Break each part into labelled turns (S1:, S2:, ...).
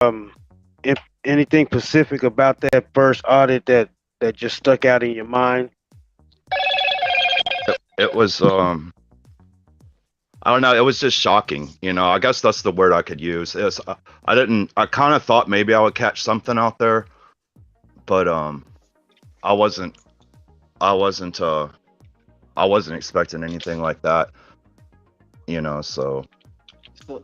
S1: um, if anything specific about that first audit that just stuck out in your mind?
S2: It was I don't know, it was just shocking, you know. I guess that's the word I could use. Is I didn't I kind of thought maybe I would catch something out there, but I wasn't I wasn't I wasn't expecting anything like that, you know, so
S3: So,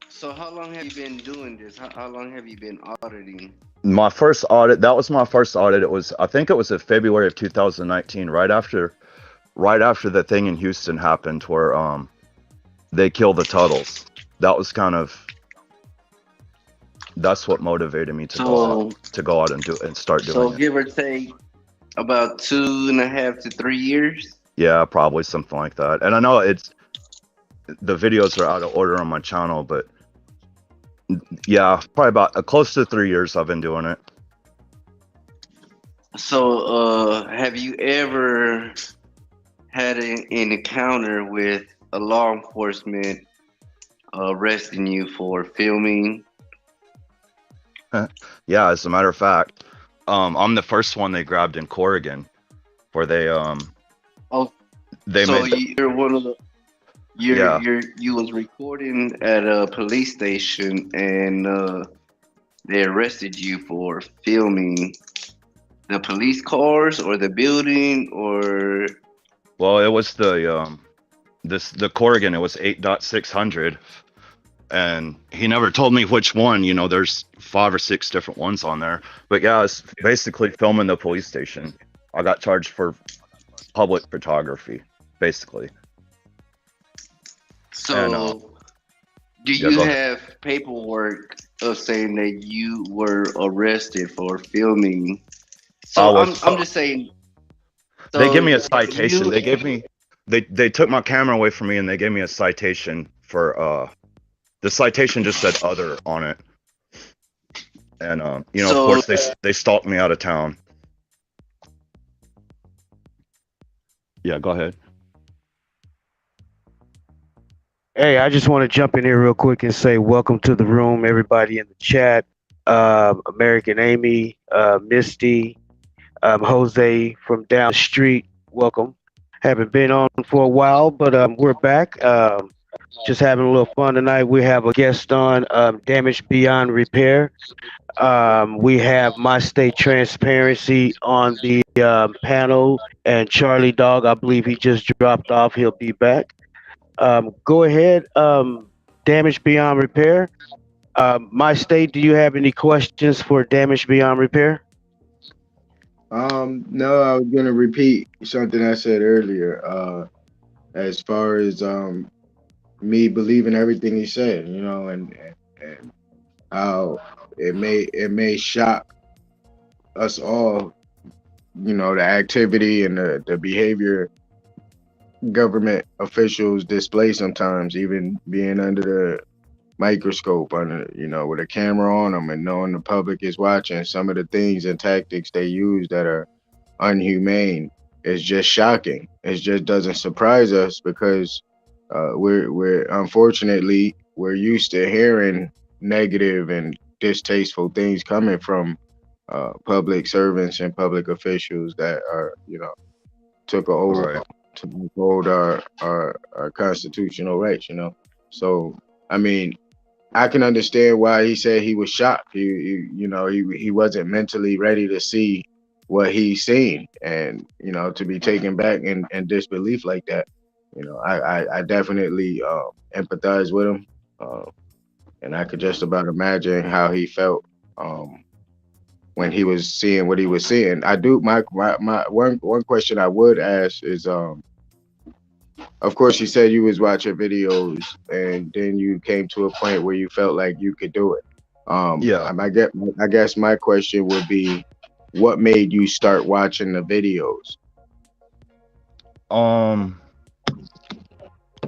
S3: so how long have you been doing this? How long have you been auditing?
S2: my first audit, that was my first audit. It was, I think it was in February of 2019, right after the thing in Houston happened where they killed the Tuttles. That was kind of that's what motivated me
S3: So,
S2: to go out and do and start
S3: so
S2: doing it.
S3: give or take about 2.5 to 3 years.
S2: Yeah, probably something like that. And I know it's the videos are out of order on my channel, but yeah, probably about close to 3 years I've been doing it.
S3: So, have you ever had an encounter with a law enforcement arresting you for filming?
S2: Yeah, as a matter of fact, I'm the first one they grabbed in Corrigan, where
S3: Oh,
S2: they
S3: so
S2: made the,
S3: you're one of the
S2: yeah.
S3: you was recording at a police station and they arrested you for filming the police cars or the building or
S2: Well, it was the Corrigan. It was 8.600, and he never told me which one. You know, there's 5 or 6 different ones on there. But yeah, it's basically filming the police station. I got charged for public photography, basically. And
S3: so do
S2: yeah,
S3: you
S2: go ahead.
S3: have paperwork of saying that you were arrested for filming?
S2: I
S3: So
S2: was.
S3: I'm just saying.
S2: They gave
S3: So
S2: me a citation.
S3: you
S2: They took my camera away from me and they gave me a citation for the citation just said other on it. And you know, of
S3: so
S2: course they stalked me out of town. Yeah, go ahead.
S1: Hey, I just want to jump in here real quick and say welcome to the room, everybody in the chat. American Amy, Misty, Jose from down the street. Welcome. Haven't been on for a while, but we're back. Just having a little fun tonight. We have a guest on, Damage Beyond Repair. We have My State Transparency on the panel, and Charlie Dog, I believe he just dropped off. He'll be back. Go ahead, Damage Beyond Repair. My State, do you have any questions for Damage Beyond Repair?
S4: No, I was gonna repeat something I said earlier. As far as me believing everything he said, and how it may shock us all, the activity and the behavior government officials display sometimes, even being under the microscope, under with a camera on them, and knowing the public is watching. Some of the things and tactics they use that are unhumane is just shocking. It just doesn't surprise us because we're unfortunately we're used to hearing negative and distasteful things coming from public servants and public officials that are took a oath
S2: Right.
S4: to uphold our constitutional rights. So I mean, I can understand why he said he was shocked. He wasn't mentally ready to see what he's seen, and to be taken back in disbelief like that. I definitely empathize with him, uh, and I could just about imagine how he felt when he was seeing what he was seeing. I do my one question I would ask is of course, you said you was watching videos, and then you came to a point where you felt like you could do it.
S2: Yeah.
S4: I guess my question would be, what made you start watching the videos?
S2: Um,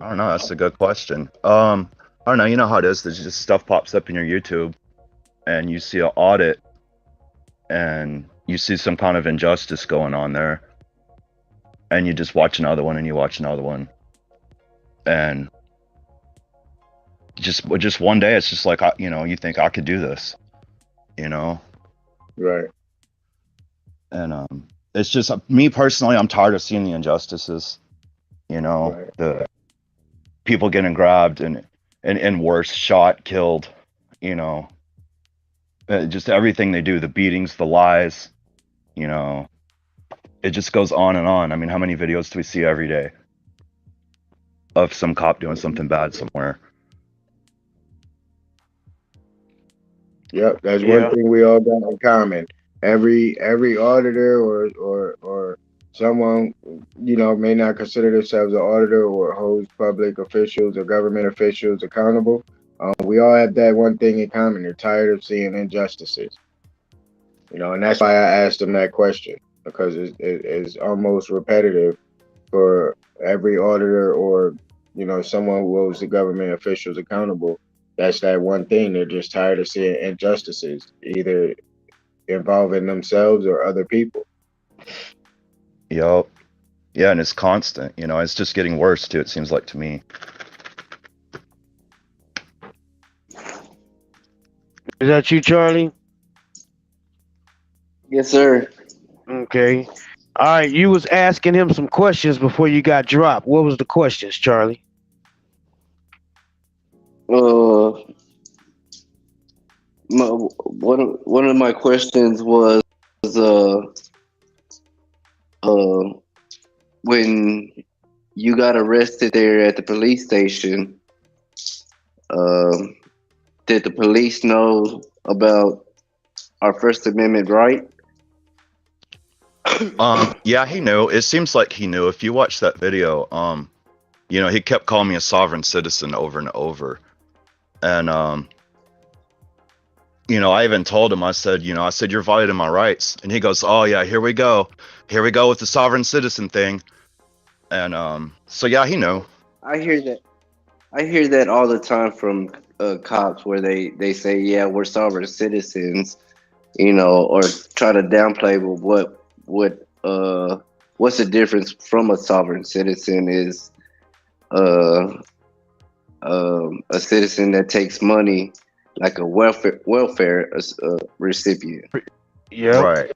S2: I don't know. That's a good question. I don't know. You know how it is. There's just stuff pops up in your YouTube, and you see an audit, and you see some kind of injustice going on there, and you just watch another one, and you watch another one, and just one day, it's just like, you know, you think I could do this, you know.
S4: Right.
S2: And it's just me personally, I'm tired of seeing the injustices, you know,
S4: Right.
S2: the people getting grabbed and worse, shot, killed, you know, just everything they do, the beatings, the lies, you know, it just goes on and on. I mean, how many videos do we see every day of some cop doing something bad somewhere?
S4: Yep, that's one
S1: Yeah.
S4: thing we all got in common. Every auditor or someone, you know, may not consider themselves an auditor or holds public officials or government officials accountable. We all have that one thing in common. They're tired of seeing injustices, you know, and that's why I asked them that question, because it's almost repetitive for every auditor or, you know, someone who holds the government officials accountable. That's that one thing. They're just tired of seeing injustices, either involving themselves or other people.
S2: Yep. Yeah, and it's constant, you know, it's just getting worse too, it seems like to me.
S1: Is that you, Charlie?
S3: Yes, sir.
S1: Okay. All right. You was asking him some questions before you got dropped. What was the questions, Charlie?
S3: Uh, one of my questions was uh uh when you got arrested there at the police station, um, did the police know about our First Amendment right?
S2: Yeah, he knew. It seems like he knew. If you watch that video, you know, he kept calling me a sovereign citizen over and over. And you know, I even told him, I said, you know, I said, you're violating my rights. And he goes, oh yeah, here we go. Here we go with the sovereign citizen thing. And so yeah, he knew.
S3: I hear that. I hear that all the time from cops, where they say, "Yeah, we're sovereign citizens," you know, or try to downplay. But what's the difference from a sovereign citizen is uh, a citizen that takes money, like a welfare recipient.
S1: Yep.
S2: Right.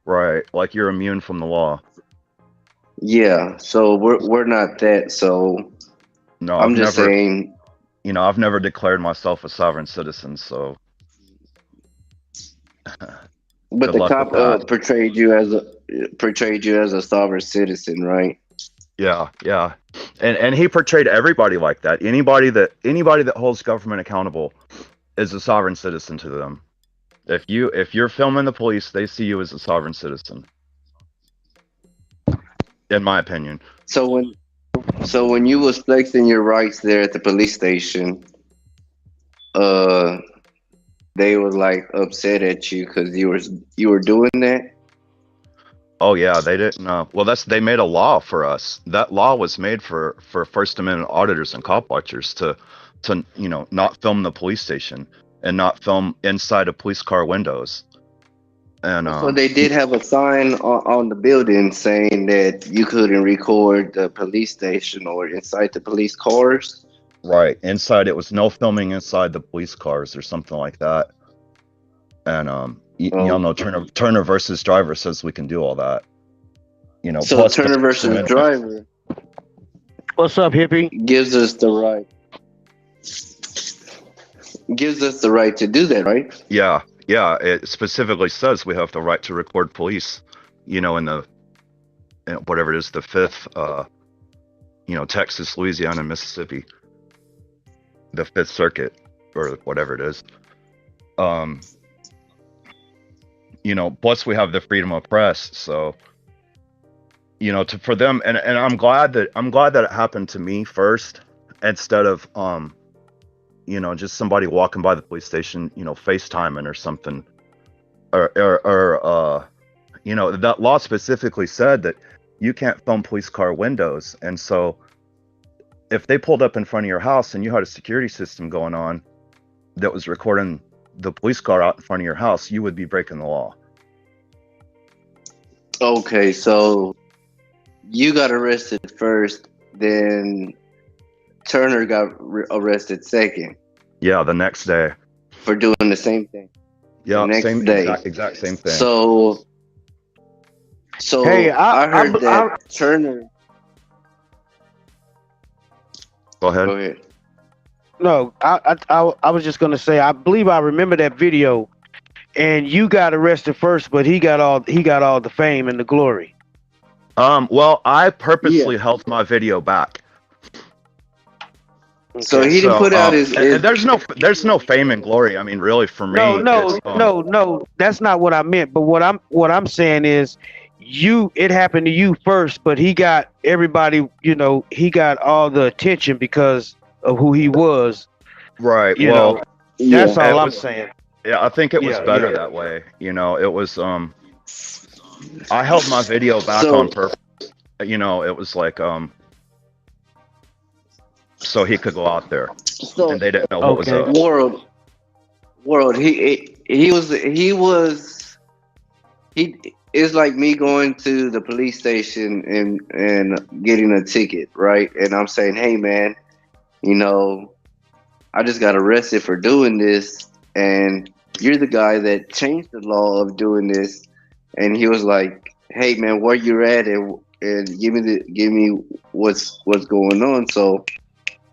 S2: Right. Like you're immune from the law.
S3: Yeah, so we're not that. So
S2: No,
S3: I'm
S2: I've
S3: just
S2: never,
S3: saying.
S2: you know, I've never declared myself a sovereign citizen, so
S3: But
S2: good
S3: the
S2: luck with
S3: cop
S2: that.
S3: portrayed you as a sovereign citizen, right?
S2: Yeah, yeah. And he portrayed everybody like that. Anybody that holds government accountable is a sovereign citizen to them. If you're filming the police, they see you as a sovereign citizen, in my opinion.
S3: So when you was flexing your rights there at the police station, uh, they was like upset at you because you were doing that.
S2: Oh yeah, they didn't. Well, they made a law for us. That law was made for First Amendment auditors and cop watchers to you know, not film the police station and not film inside of police car windows. And
S3: So they did have a sign on the building saying that you couldn't record the police station or inside the police cars.
S2: right inside, it was no filming inside the police cars or something like that. And y'all know
S3: Okay.
S2: Turner versus Driver says we can do all that. You know,
S3: So
S2: plus the
S3: Turner
S2: First
S3: versus
S2: Amendment.
S3: Driver
S1: What's up, hippie?
S3: gives us the right to do that, right?
S2: Yeah, yeah. It specifically says we have the right to record police. You know, in whatever it is, the fifth, you know, Texas, Louisiana, and Mississippi, the Fifth Circuit, or whatever it is. You know, plus we have the freedom of press. So, you know, for them, and I'm glad that it happened to me first, instead of you know, just somebody walking by the police station, you know, FaceTiming or something, or you know, that law specifically said that you can't film police car windows. And so if they pulled up in front of your house and you had a security system going on that was recording the police car out in front of your house, you would be breaking the law.
S3: Okay, so you got arrested first, then Turner got arrested second
S2: Yeah, the next day.
S3: for doing the same thing.
S2: Yeah,
S3: next
S2: same
S3: day.
S2: exact same thing.
S3: So
S1: Hey,
S3: I heard that Turner.
S2: Go ahead.
S3: Go ahead.
S1: No, I was just gonna say I believe I remember that video, and you got arrested first, but he got all the fame and the glory.
S2: Well, I purposely held my video back.
S3: So he didn't put out his.
S2: And there's no fame and glory. I mean, really, for me.
S1: No. That's not what I meant. But what I'm saying is, it happened to you first, but he got everybody. You know, he got all the attention because of who he was.
S2: Right.
S1: You know, that's all I'm saying.
S2: Yeah, I think it was better that way. You know, it was. I held my video back on purpose. You know, it was like so he could go out there, and they didn't know what was up.
S3: World. He it's like me going to the police station and getting a ticket, right? And I'm saying, hey man, you know, I just got arrested for doing this, and you're the guy that changed the law of doing this. And he was like, hey man, where you at, and give me what's going on. So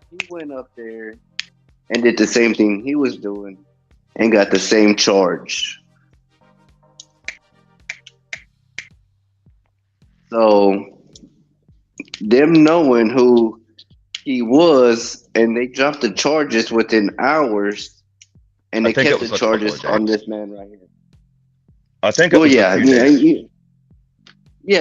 S3: he went up there and did the same thing he was doing and got the same charge. So them knowing who he was, and they dropped the charges within hours, and they kept the charges on this man right here.
S2: I think it was
S3: yeah,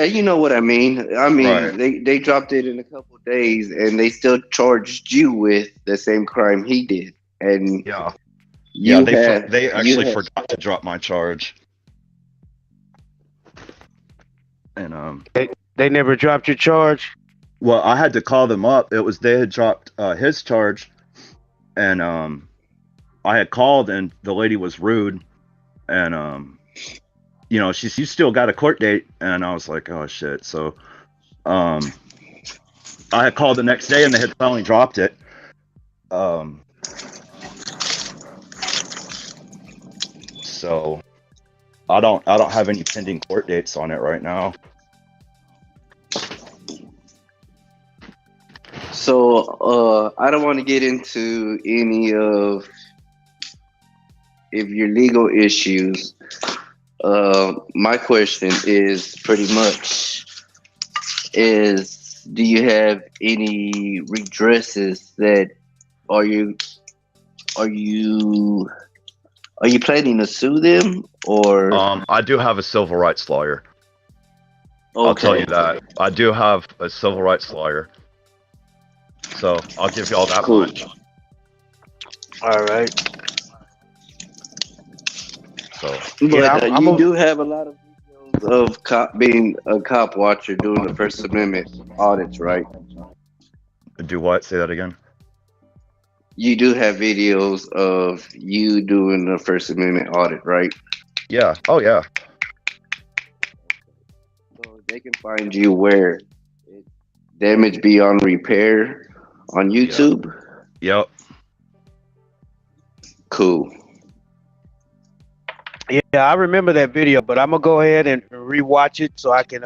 S3: you know what I mean. I mean,
S2: right.
S3: they dropped it in a couple of days, and they still charged you with the same crime he did. And
S2: they actually forgot to drop my charge. And
S1: they never dropped your charge.
S2: Well, I had to call them up. They had dropped his charge, and I had called, and the lady was rude, and you know, she still got a court date, and I was like, oh shit. So I had called the next day, and they had finally dropped it. So I don't have any pending court dates on it right now.
S3: So I don't want to get into any of your legal issues. My question is pretty much do you have any redresses that are you planning to sue them, or?
S2: I do have a civil rights lawyer.
S3: Okay.
S2: I'll tell you that. I do have a civil rights lawyer. So I'll give you all that much.
S1: All right.
S2: So,
S3: but you do have a lot of videos of being a cop watcher doing the First Amendment audits, right?
S2: Do what? Say that again.
S3: You do have videos of you doing the First Amendment audit, right?
S2: Yeah. Oh, yeah.
S3: So they can find you where it's damage beyond repair on YouTube.
S2: Yep.
S3: Cool.
S1: Yeah, I remember that video, but I'm gonna go ahead and rewatch it so I can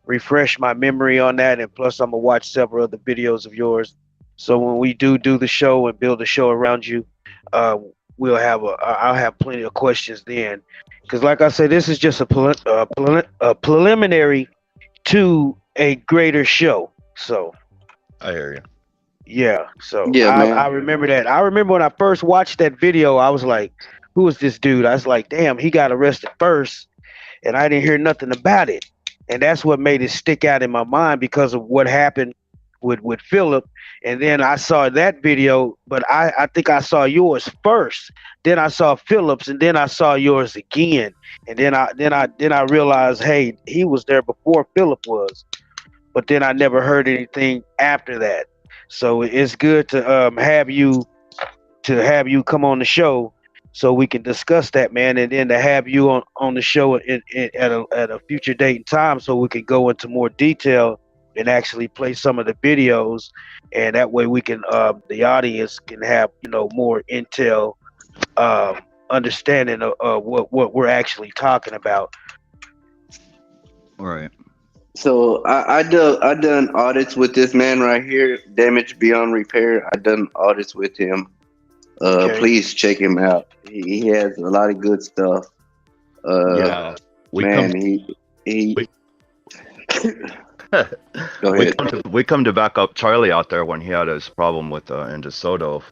S1: refresh my memory on that, and plus I'm gonna watch several other videos of yours. So when we do the show and build a show around you, I'll have plenty of questions then, because like I said, this is just a preliminary to a greater show. So
S2: I hear you.
S1: Yeah, so
S3: yeah,
S1: I remember that. I remember when I first watched that video, I was like, who is this dude? I was like, damn, he got arrested first, and I didn't hear nothing about it. And that's what made it stick out in my mind because of what happened with Philip. And then I saw that video, but I think I saw yours first. Then I saw Philip's, and then I saw yours again. And then I realized, hey, he was there before Philip was. But then I never heard anything after that. So it's good to have you come on the show so we can discuss that, man, and then to have you on the show at a future date and time so we can go into more detail and actually play some of the videos, and that way we can the audience can have more intel, understanding of what we're actually talking about.
S2: All right.
S3: So I done audits with this man right here, Damage Beyond Repair. I done audits with him.
S1: Okay.
S3: Please check him out. He has a lot of good stuff.
S2: Yeah. We come.
S3: Man, he.
S2: We,
S3: Go ahead.
S2: we come to back up Charlie out there when he had his problem with in DeSoto,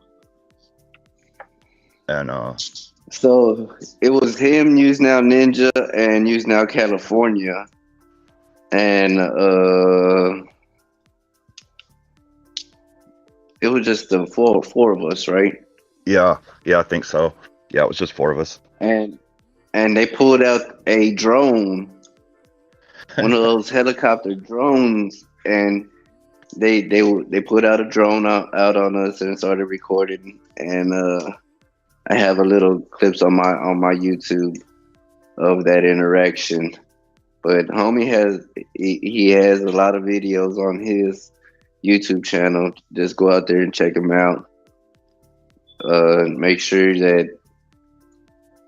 S2: and
S3: So it was him, Use Now Ninja, and Use Now California, and it was just the four of us, right?
S2: yeah, I think so. Yeah, it was just 4 of us.
S3: And they pulled out a drone, one of those helicopter drones, and they put out a drone out on us and started recording. And I have a little clips on my YouTube of that interaction. But homie he has a lot of videos on his YouTube channel. Just go out there and check him out. Make sure that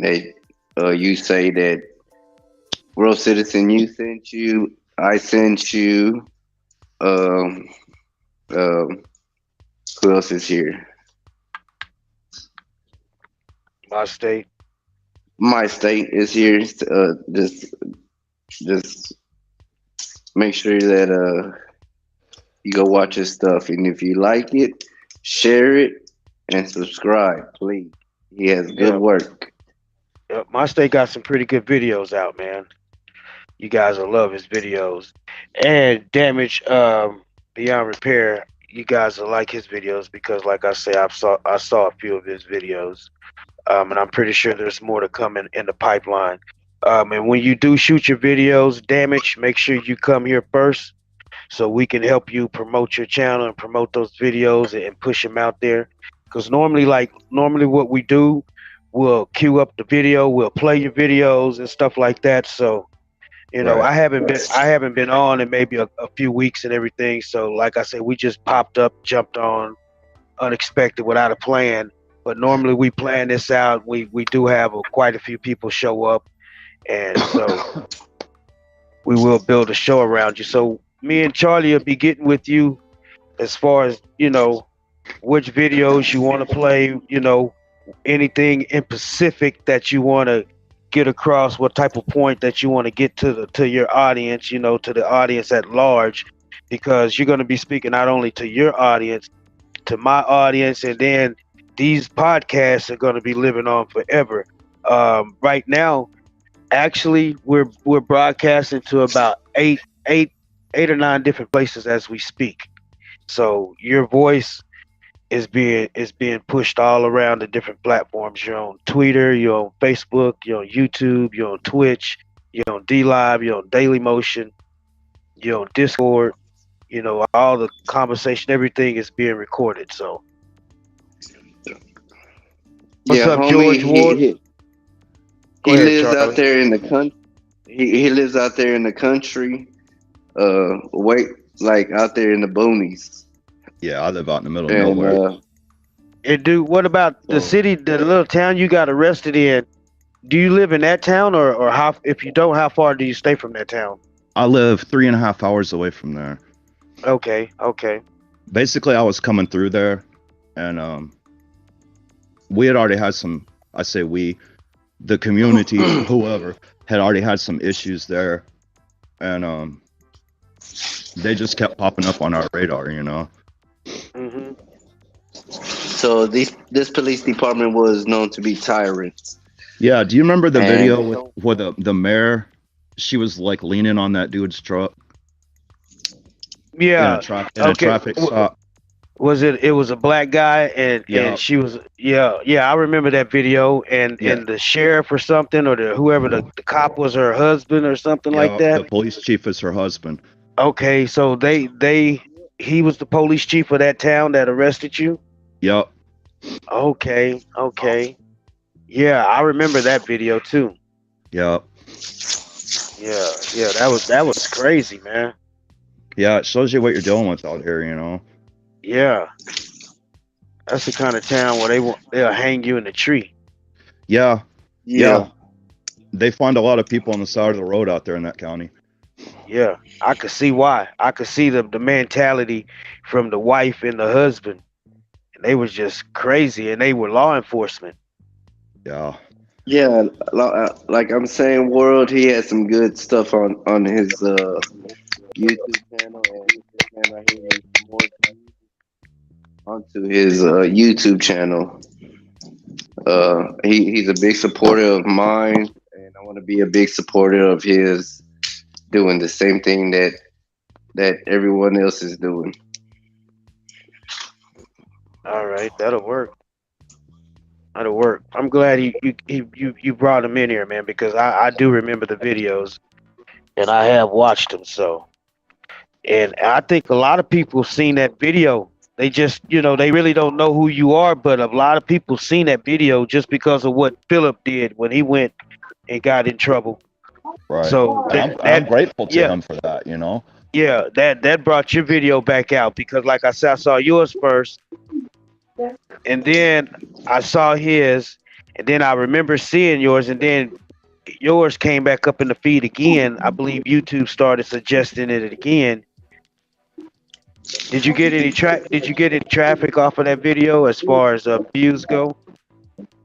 S3: you say that World Citizen you sent you, I sent you. Um, who else is here?
S1: My state.
S3: My state is here. Just make sure that you go watch his stuff, and if you like it, share it and subscribe, please. He has good work.
S1: My state got some pretty good videos out, man. You guys will love his videos. And Damage Beyond Repair, you guys will like his videos because, like I say, I saw a few of his videos, and I'm pretty sure there's more to come in the pipeline. And when you do shoot your videos, Damage, make sure you come here first so we can help you promote your channel and promote those videos and push them out there. Because normally what we do, we'll queue up the video, we'll play your videos and stuff like that. So,
S2: Right.
S1: I haven't been on in maybe a few weeks and everything. So, like I said, we just popped up, jumped on, unexpected, without a plan. But normally we plan this out. We do have quite a few people show up, and so we will build a show around you. So me and Charlie will be getting with you as far as which videos you want to play. Anything in specific that you want to get across, what type of point that you want to get to your audience, to the audience at large, because you're going to be speaking not only to your audience, to my audience, and then these podcasts are going to be living on forever. Right now, actually, we're broadcasting to about eight or nine different places as we speak. So your voice is being pushed all around the different platforms. You're on Twitter, you're on Facebook, you're on YouTube, you're on Twitch, you're on DLive, you're on Daily Motion, you're on Discord. All the conversation, everything is being recorded. So what's up,
S3: homie,
S1: George Ward?
S3: He
S1: Go ahead,
S3: lives
S1: Charlie.
S3: out there in the country. He lives out there in the country. Out there in the boonies.
S2: Yeah, I live out in the middle of nowhere.
S1: And dude, what about the city, the little town you got arrested in? Do you live in that town, or how? If you don't, how far do you stay from that town?
S2: I live 3.5 hours away from there.
S1: Okay.
S2: Basically, I was coming through there, and we had already had some. I say we, the community, whoever, had already had some issues there, and they just kept popping up on our radar,
S1: Mm-hmm.
S3: So this police department was known to be tyrants.
S2: Yeah, do you remember the video where the mayor, she was like leaning on that dude's truck?
S1: Yeah.
S2: In a traffic stop.
S1: Was it was a black guy and she was I remember that video and the sheriff or something, or whoever the cop was her husband or something like that.
S2: The police chief is her husband.
S1: Okay, so he was the police chief of that town that arrested you?
S2: Yep.
S1: Okay. Yeah, I remember that video too.
S2: Yep.
S1: Yeah, that was crazy, man.
S2: Yeah, it shows you what you're dealing with out here, you know.
S1: Yeah, that's the kind of town where they'll hang you in the tree.
S2: Yeah,
S3: Yeah.
S2: yeah. They find a lot of people on the side of the road out there in that county.
S1: Yeah, I could see why. I could see the mentality from the wife and the husband. And they was just crazy, and they were law enforcement.
S2: Yeah.
S3: Yeah, like I'm saying, World, he has some good stuff on his YouTube channel, and this man right here needs more views onto his YouTube channel. He's a big supporter of mine, and I want to be a big supporter of his, doing the same thing that everyone else is doing.
S1: All right, that'll work. That'll work. I'm glad you brought him in here, man, because I do remember the videos and I have watched them. So, and I think a lot of people seen that video. They just, they really don't know who you are, but a lot of people seen that video just because of what Philip did when he went and got in trouble.
S2: Right.
S1: So
S2: And I'm grateful to
S1: yeah,
S2: him for that, you know.
S1: yeah, that brought your video back out because, like I said, I saw yours first, and then I saw his, and then I remember seeing yours, and then yours came back up in the feed again. I believe YouTube started suggesting it again. Did you get any traffic off of that video as far as views go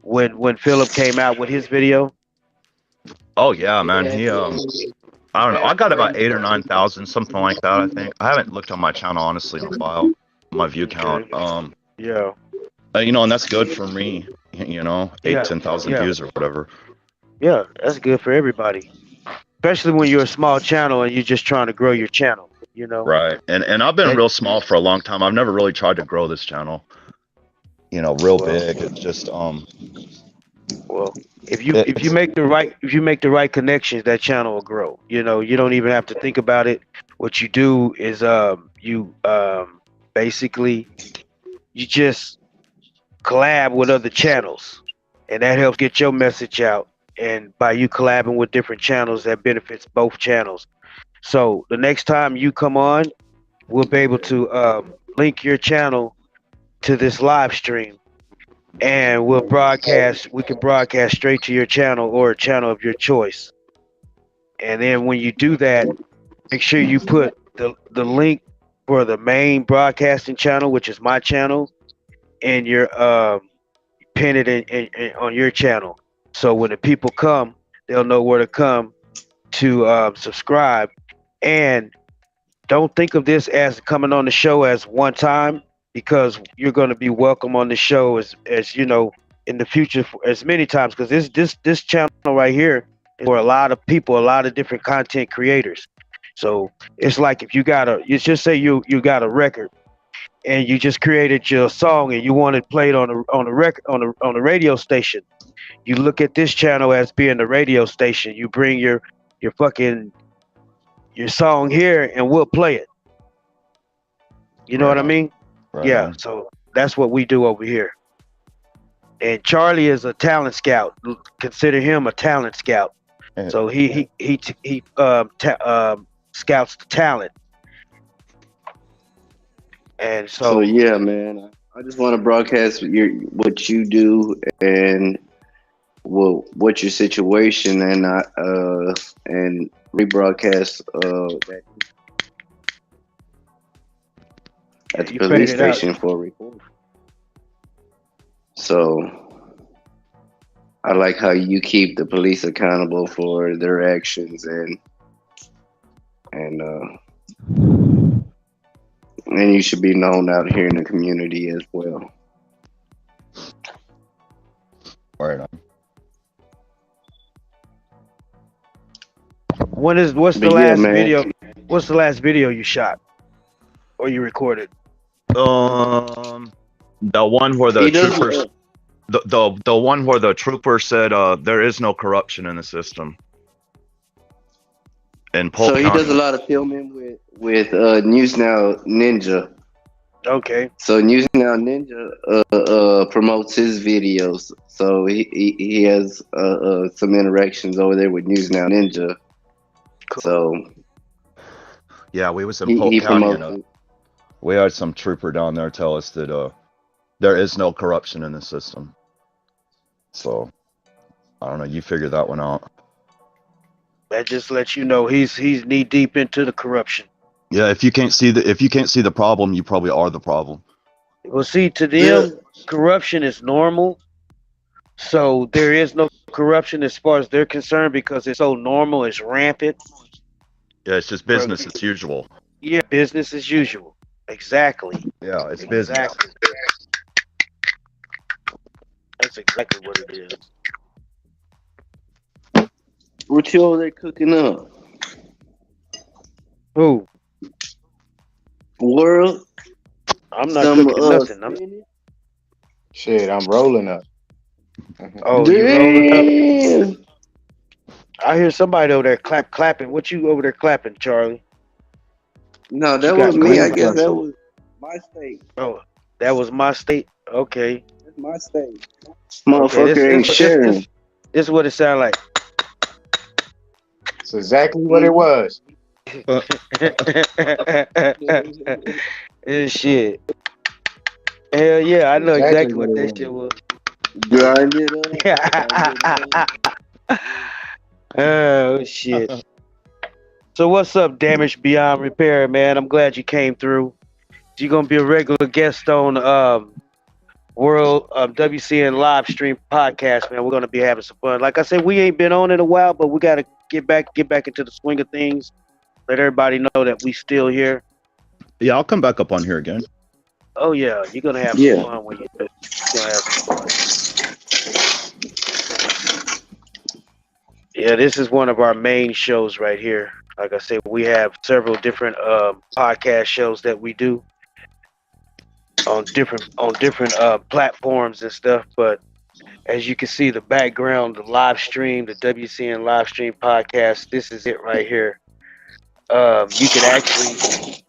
S1: when Philip came out with his video?
S2: Oh yeah, man. I don't know. I got about 8 or 9 thousand, something like that. I think. I haven't looked on my channel honestly in a while. My view count.
S1: Okay. Yeah.
S2: And that's good for me. You know,
S1: Yeah.
S2: 8, 10,000
S1: Yeah.
S2: views or whatever.
S1: Yeah, that's good for everybody, especially when you're a small channel and you're just trying to grow your channel.
S2: Right. And I've been
S1: That-
S2: real small for a long time. I've never really tried to grow this channel. Real
S1: Well-
S2: big. It's just
S1: Well, if you make the right connections, that channel will grow. You don't even have to think about it. What you do is you basically you just collab with other channels, and that helps get your message out. And by you collabing with different channels, that benefits both channels. So the next time you come on, we'll be able to link your channel to this live stream, and we can broadcast straight to your channel or a channel of your choice. And then when you do that, make sure you put the link for the main broadcasting channel, which is my channel, and your pin it in on your channel. So when the people come, they'll know where to come to subscribe. And don't think of this as coming on the show as one time, because you're going to be welcome on the show as in the future as many times, because this channel right here is for a lot of people, a lot of different content creators. So it's like if you just say you got a record and you just created your song and you want it played on the record on the radio station. You look at this channel as being the radio station. You bring your song here and we'll play it. You know what I mean?
S2: right
S1: Yeah.
S2: on.
S1: So that's what we do over here. And Charlie is a talent scout. Consider him a talent scout.
S2: Yeah.
S1: So he scouts the talent. And
S3: So yeah, man, I just want to broadcast what you do and what's your situation, and and rebroadcast that at the
S1: you
S3: police
S1: faded out.
S3: station for a report. So I like how you keep the police accountable for their actions, and you should be known out here in the community as well.
S2: Right on.
S1: What's the
S3: But yeah,
S1: last
S3: man.
S1: video? What's the last video you shot or you recorded?
S2: The one where the
S3: He does,
S2: troopers, the one where the trooper said, there is no corruption in the system. In Polk
S3: So he
S2: County.
S3: does a lot of filming with News Now Ninja.
S1: Okay.
S3: So News Now Ninja promotes his videos. So he has some interactions over there with News Now Ninja.
S1: Cool.
S3: So
S2: Yeah, we was in
S3: He
S2: Polk
S3: he
S2: County,
S3: promotes
S2: and
S3: it.
S2: we had some trooper down there tell us that there is no corruption in the system. So I don't know. You figure that one out.
S1: That just lets you know he's knee deep into the corruption.
S2: Yeah, if you can't see the problem, you probably are the problem.
S1: Well, see, to
S3: Yeah.
S1: them, corruption is normal. So there is no corruption as far as they're concerned because it's so normal, it's rampant.
S2: Yeah, it's just
S1: Bro,
S2: business as usual.
S1: yeah, business as usual. Exactly.
S2: Yeah, it's business.
S1: Exactly. That's exactly what it is.
S3: What you over there cooking up?
S1: Who?
S3: World?
S1: I'm not
S3: Some
S1: cooking nothing.
S3: spinach?
S4: Shit, I'm rolling up.
S1: Oh, you rolling up?
S3: Damn.
S1: I hear somebody over there clapping. What you over there clapping, Charlie?
S3: No,
S1: You
S3: that
S1: got
S3: was me.
S1: clean
S3: I guess
S1: claps.
S3: that was my state.
S1: Oh, that was my state. Okay.
S3: That's my state.
S1: Okay.
S3: Motherfucker ain't sharing.
S1: This is what it sound like.
S4: It's exactly what it was.
S1: Shit. Hell yeah, I know exactly what
S4: it
S1: that shit was.
S3: Grind it up. Grind it up.
S1: Oh shit. So what's up, Damage Beyond Repair, man? I'm glad you came through. You're gonna be a regular guest on World WCN live stream podcast, man. We're gonna be having some fun. Like I said, we ain't been on in a while, but we gotta get back into the swing of things. Let everybody know that we still here.
S2: Yeah, I'll come back up on here again.
S1: Oh yeah, you're gonna have some fun when you're gonna have some fun. Yeah, this is one of our main shows right here. Like I said, we have several different podcast shows that we do on different platforms and stuff. But as you can see, the background, the live stream, the WCN live stream podcast, this is it right here. You can actually,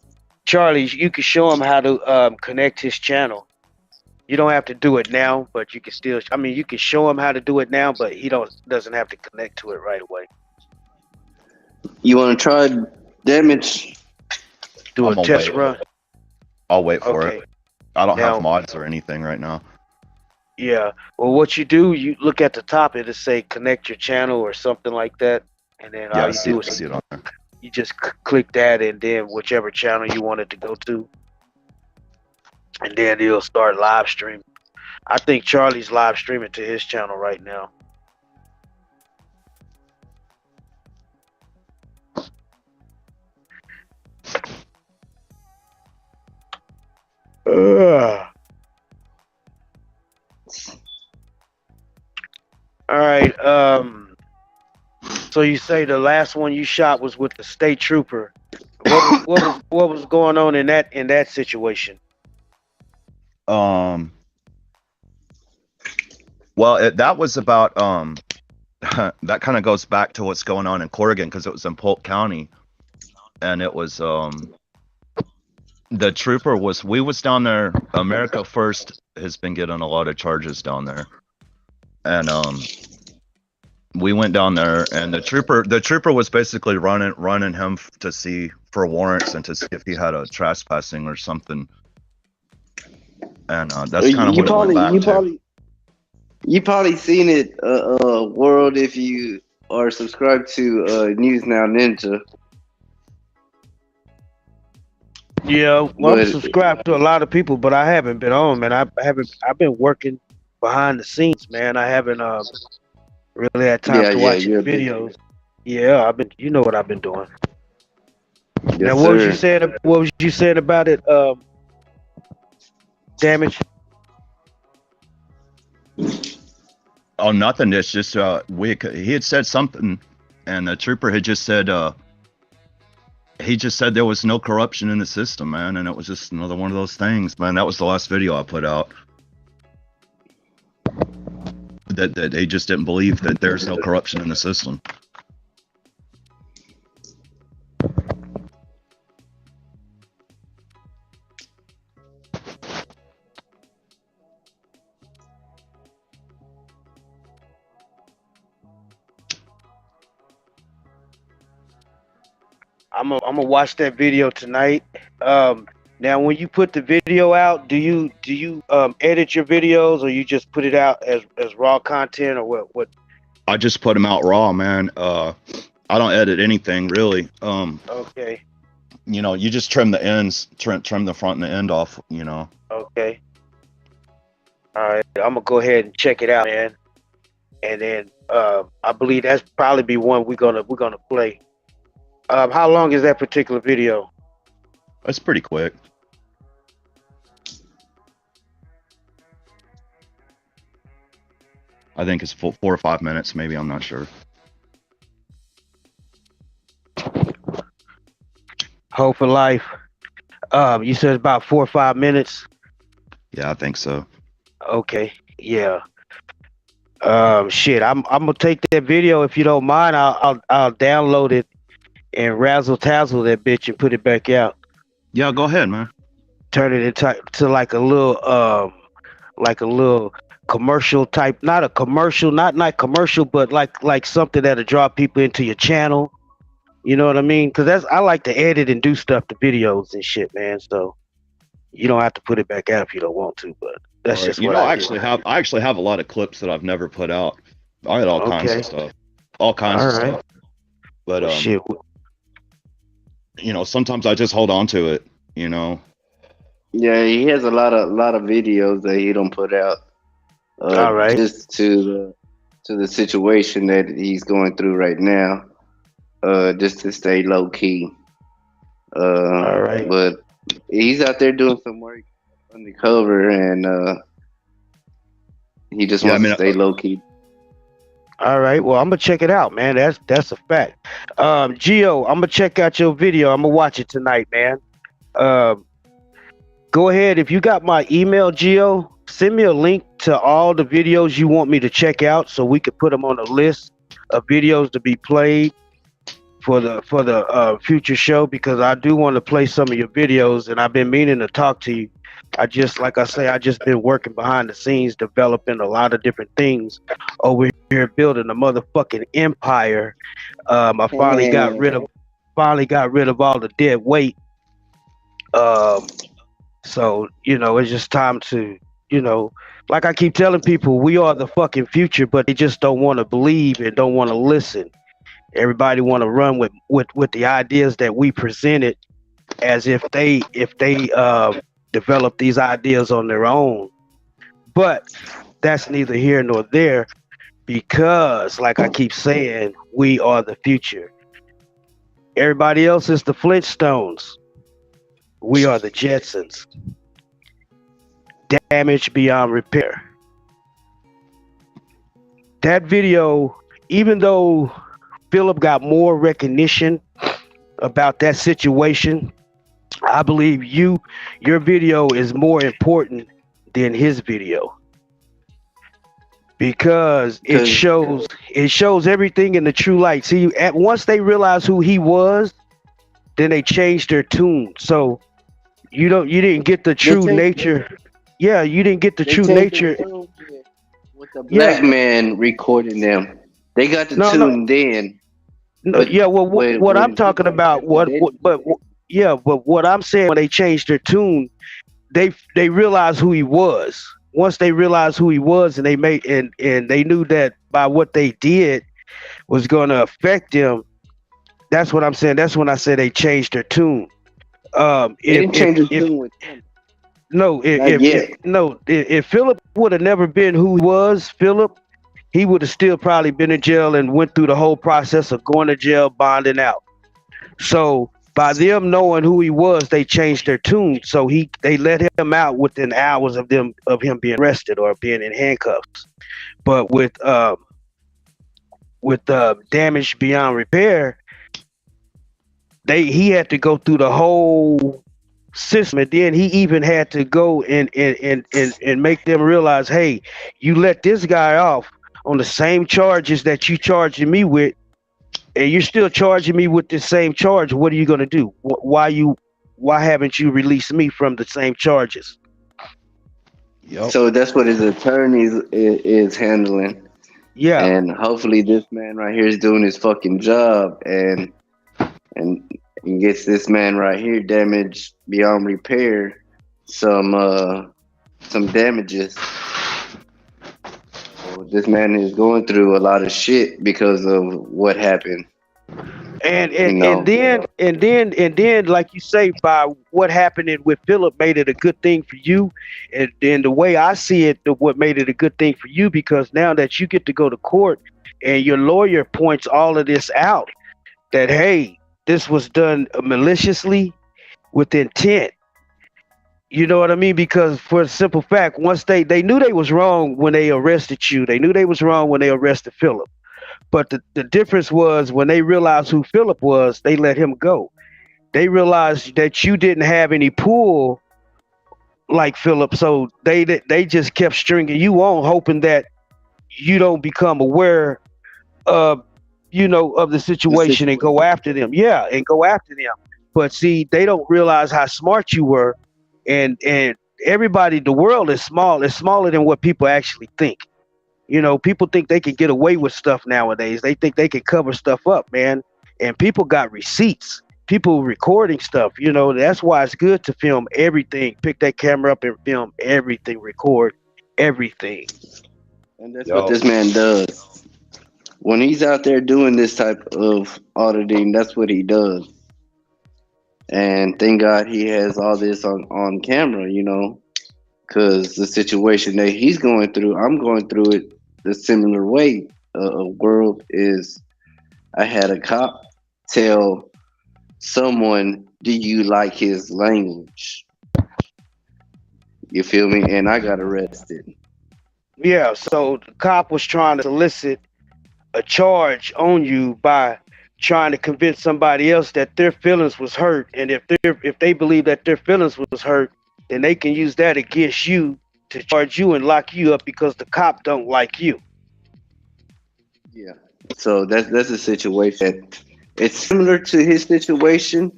S1: Charlie, you can show him how to connect his channel. You don't have to do it now, but you can still. I mean, you can show him how to do it now, but he doesn't have to connect to it right away.
S3: You want to try Damage?
S1: Do
S2: I'm
S1: a
S2: gonna
S1: test
S2: wait.
S1: run.
S2: I'll wait for
S1: Okay.
S2: it. I don't
S1: Now-
S2: have mods or anything right now.
S1: Yeah. Well, what you do, you look at the top. It'll say connect your channel or something like that, and then
S2: Yeah,
S1: all
S2: I
S1: you
S2: see,
S1: do
S2: I
S1: is
S2: see it on there.
S1: you just click that, and then whichever channel you want it to go to, and then it'll start live streaming. I think Charlie's live streaming to his channel right now. All right. So you say the last one you shot was with the state trooper. What was going on in that situation?
S2: Well, that was about that kind of goes back to what's going on in Corrigan because it was in Polk County, and it was the trooper we was down there. America First has been getting a lot of charges down there, and we went down there, and the trooper was basically running him to see for warrants and to see if he had a trespassing or something, and that's kind of what it went back to.
S3: You probably seen it, World, if you are subscribed to News Now Ninja.
S1: Yeah, well, I'm subscribed to a lot of people, but I haven't been on, man. I've been working behind the scenes, man. I haven't really had time to watch your videos. Yeah, you know what I've been doing.
S3: Yes,
S1: now, what was you saying? What was you saying about it? Damage.
S2: Oh, nothing. It's just he had said something, and the trooper had just said he just said there was no corruption in the system, man, and it was just another one of those things, man. That was the last video I put out. That they just didn't believe that there's no corruption in the system.
S1: I'm gonna watch that video tonight. Now, when you put the video out, do you edit your videos, or you just put it out as raw content, or what?
S2: I just put them out raw, man. I don't edit anything really.
S1: Okay,
S2: You just trim the ends, trim the front and the end off.
S1: okay, all right. I'm gonna go ahead and check it out, man. And then I believe that's probably be one we're gonna play. How long is that particular video?
S2: It's pretty quick. I think it's 4 or 5 minutes, maybe. I'm not sure.
S1: Hope for Life. You said about 4 or 5 minutes.
S2: Yeah, I think so.
S1: Okay, yeah. Shit, I'm gonna take that video if you don't mind. I'll download it and razzle tazzle that bitch and put it back out.
S2: Yeah, go ahead, man.
S1: Turn it into to like a little commercial type, not a commercial, not commercial, but like something that'll draw people into your channel. You know what I mean? Because I like to edit and do stuff to videos and shit, man. So you don't have to put it back out if you don't want to, but that's
S2: Right.
S1: just what I do.
S2: I actually have a lot of clips that I've never put out. I had all kinds
S1: Okay.
S2: of stuff, all kinds
S1: All
S2: of
S1: right.
S2: stuff. But
S1: Well, shit.
S2: sometimes I just hold on to it.
S3: Yeah, he has a lot of videos that he don't put out.
S1: All right.
S3: Just to the situation that he's going through right now. Just to stay low key.
S1: All right.
S3: But he's out there doing some work undercover, and he just
S2: Yeah,
S3: wants to stay low key.
S1: All right. Well, I'm gonna check it out, man. That's a fact. Gio, I'm gonna check out your video. I'm gonna watch it tonight, man. Go ahead. If you got my email, Gio, send me a link to all the videos you want me to check out, so we could put them on a list of videos to be played for the future show, because I do want to play some of your videos, and I've been meaning to talk to you. I just been working behind the scenes, developing a lot of different things over here, building a motherfucking empire. I finally got rid of all the dead weight. So it's just time to, like I keep telling people, we are the fucking future, but they just don't want to believe and don't want to listen. Everybody want to run with the ideas that we presented, as if they develop these ideas on their own. But that's neither here nor there, because like I keep saying, we are the future. Everybody else is the Flintstones. We are the Jetsons. Damage beyond repair. That video, even though Philip got more recognition about that situation, I believe your video is more important than his video, because it shows everything in the true light. See, once they realized who he was, then they changed their tune. So you didn't get the true nature. Yeah, you didn't get the true nature.
S3: With the black man recording them, they got the tune then.
S1: No, yeah, well, what I'm talking about, but what I'm saying, when they changed their tune, they realized who he was. Once they realized who he was, and they knew that by what they did was going to affect them. That's what I'm saying. That's when I said they changed their tune.
S3: They didn't change the tune with him.
S1: No, if Philip would have never been who he was, Philip, he would have still probably been in jail and went through the whole process of going to jail, bonding out. So by them knowing who he was, they changed their tune. So they let him out within hours of him being arrested or being in handcuffs. But with damage beyond repair, he had to go through the whole system, and then he even had to go and make them realize, hey, you let this guy off on the same charges that you charging me with, and you're still charging me with the same charge. What are you gonna do? Why haven't you released me from the same charges?
S2: Yep.
S3: So that's what his attorney is handling.
S1: Yeah.
S3: And hopefully this man right here is doing his fucking job, and and gets this man right here damaged beyond repair, some damages. So this man is going through a lot of shit because of what happened.
S1: And
S3: You
S1: and and
S3: know.
S1: then and then and then, like you say, by what happened with Philip made it a good thing for you. And then the way I see it, what made it a good thing for you, because now that you get to go to court and your lawyer points all of this out, that hey, this was done maliciously with intent. You know what I mean? Because for a simple fact, once they knew they was wrong when they arrested you, they knew they was wrong when they arrested Philip. But the difference was when they realized who Philip was, they let him go. They realized that you didn't have any pull like Philip, so they just kept stringing you on, hoping that you don't become aware of of the
S3: The
S1: situation and go
S3: situation.
S1: after them. Yeah, and go after them. But see, they don't realize how smart you were, and everybody, the world is small. It's smaller than what people actually think. People think they can get away with stuff nowadays. They think they can cover stuff up, man. And people got receipts. People recording stuff. That's why it's good to film everything. Pick that camera up and film everything. Record everything.
S3: And that's what
S2: Yo,
S3: this man does. When he's out there doing this type of auditing, that's what he does. And thank God he has all this on camera, because the situation that he's going through, I'm going through it the similar way. A world is, I had a cop tell someone, "Do you like his language?" You feel me? And I got arrested.
S1: Yeah. So the cop was trying to solicit a charge on you by trying to convince somebody else that their feelings was hurt, and if they believe that their feelings was hurt, then they can use that against you to charge you and lock you up because the cop don't like you.
S3: Yeah. So that's a situation that it's similar to his situation,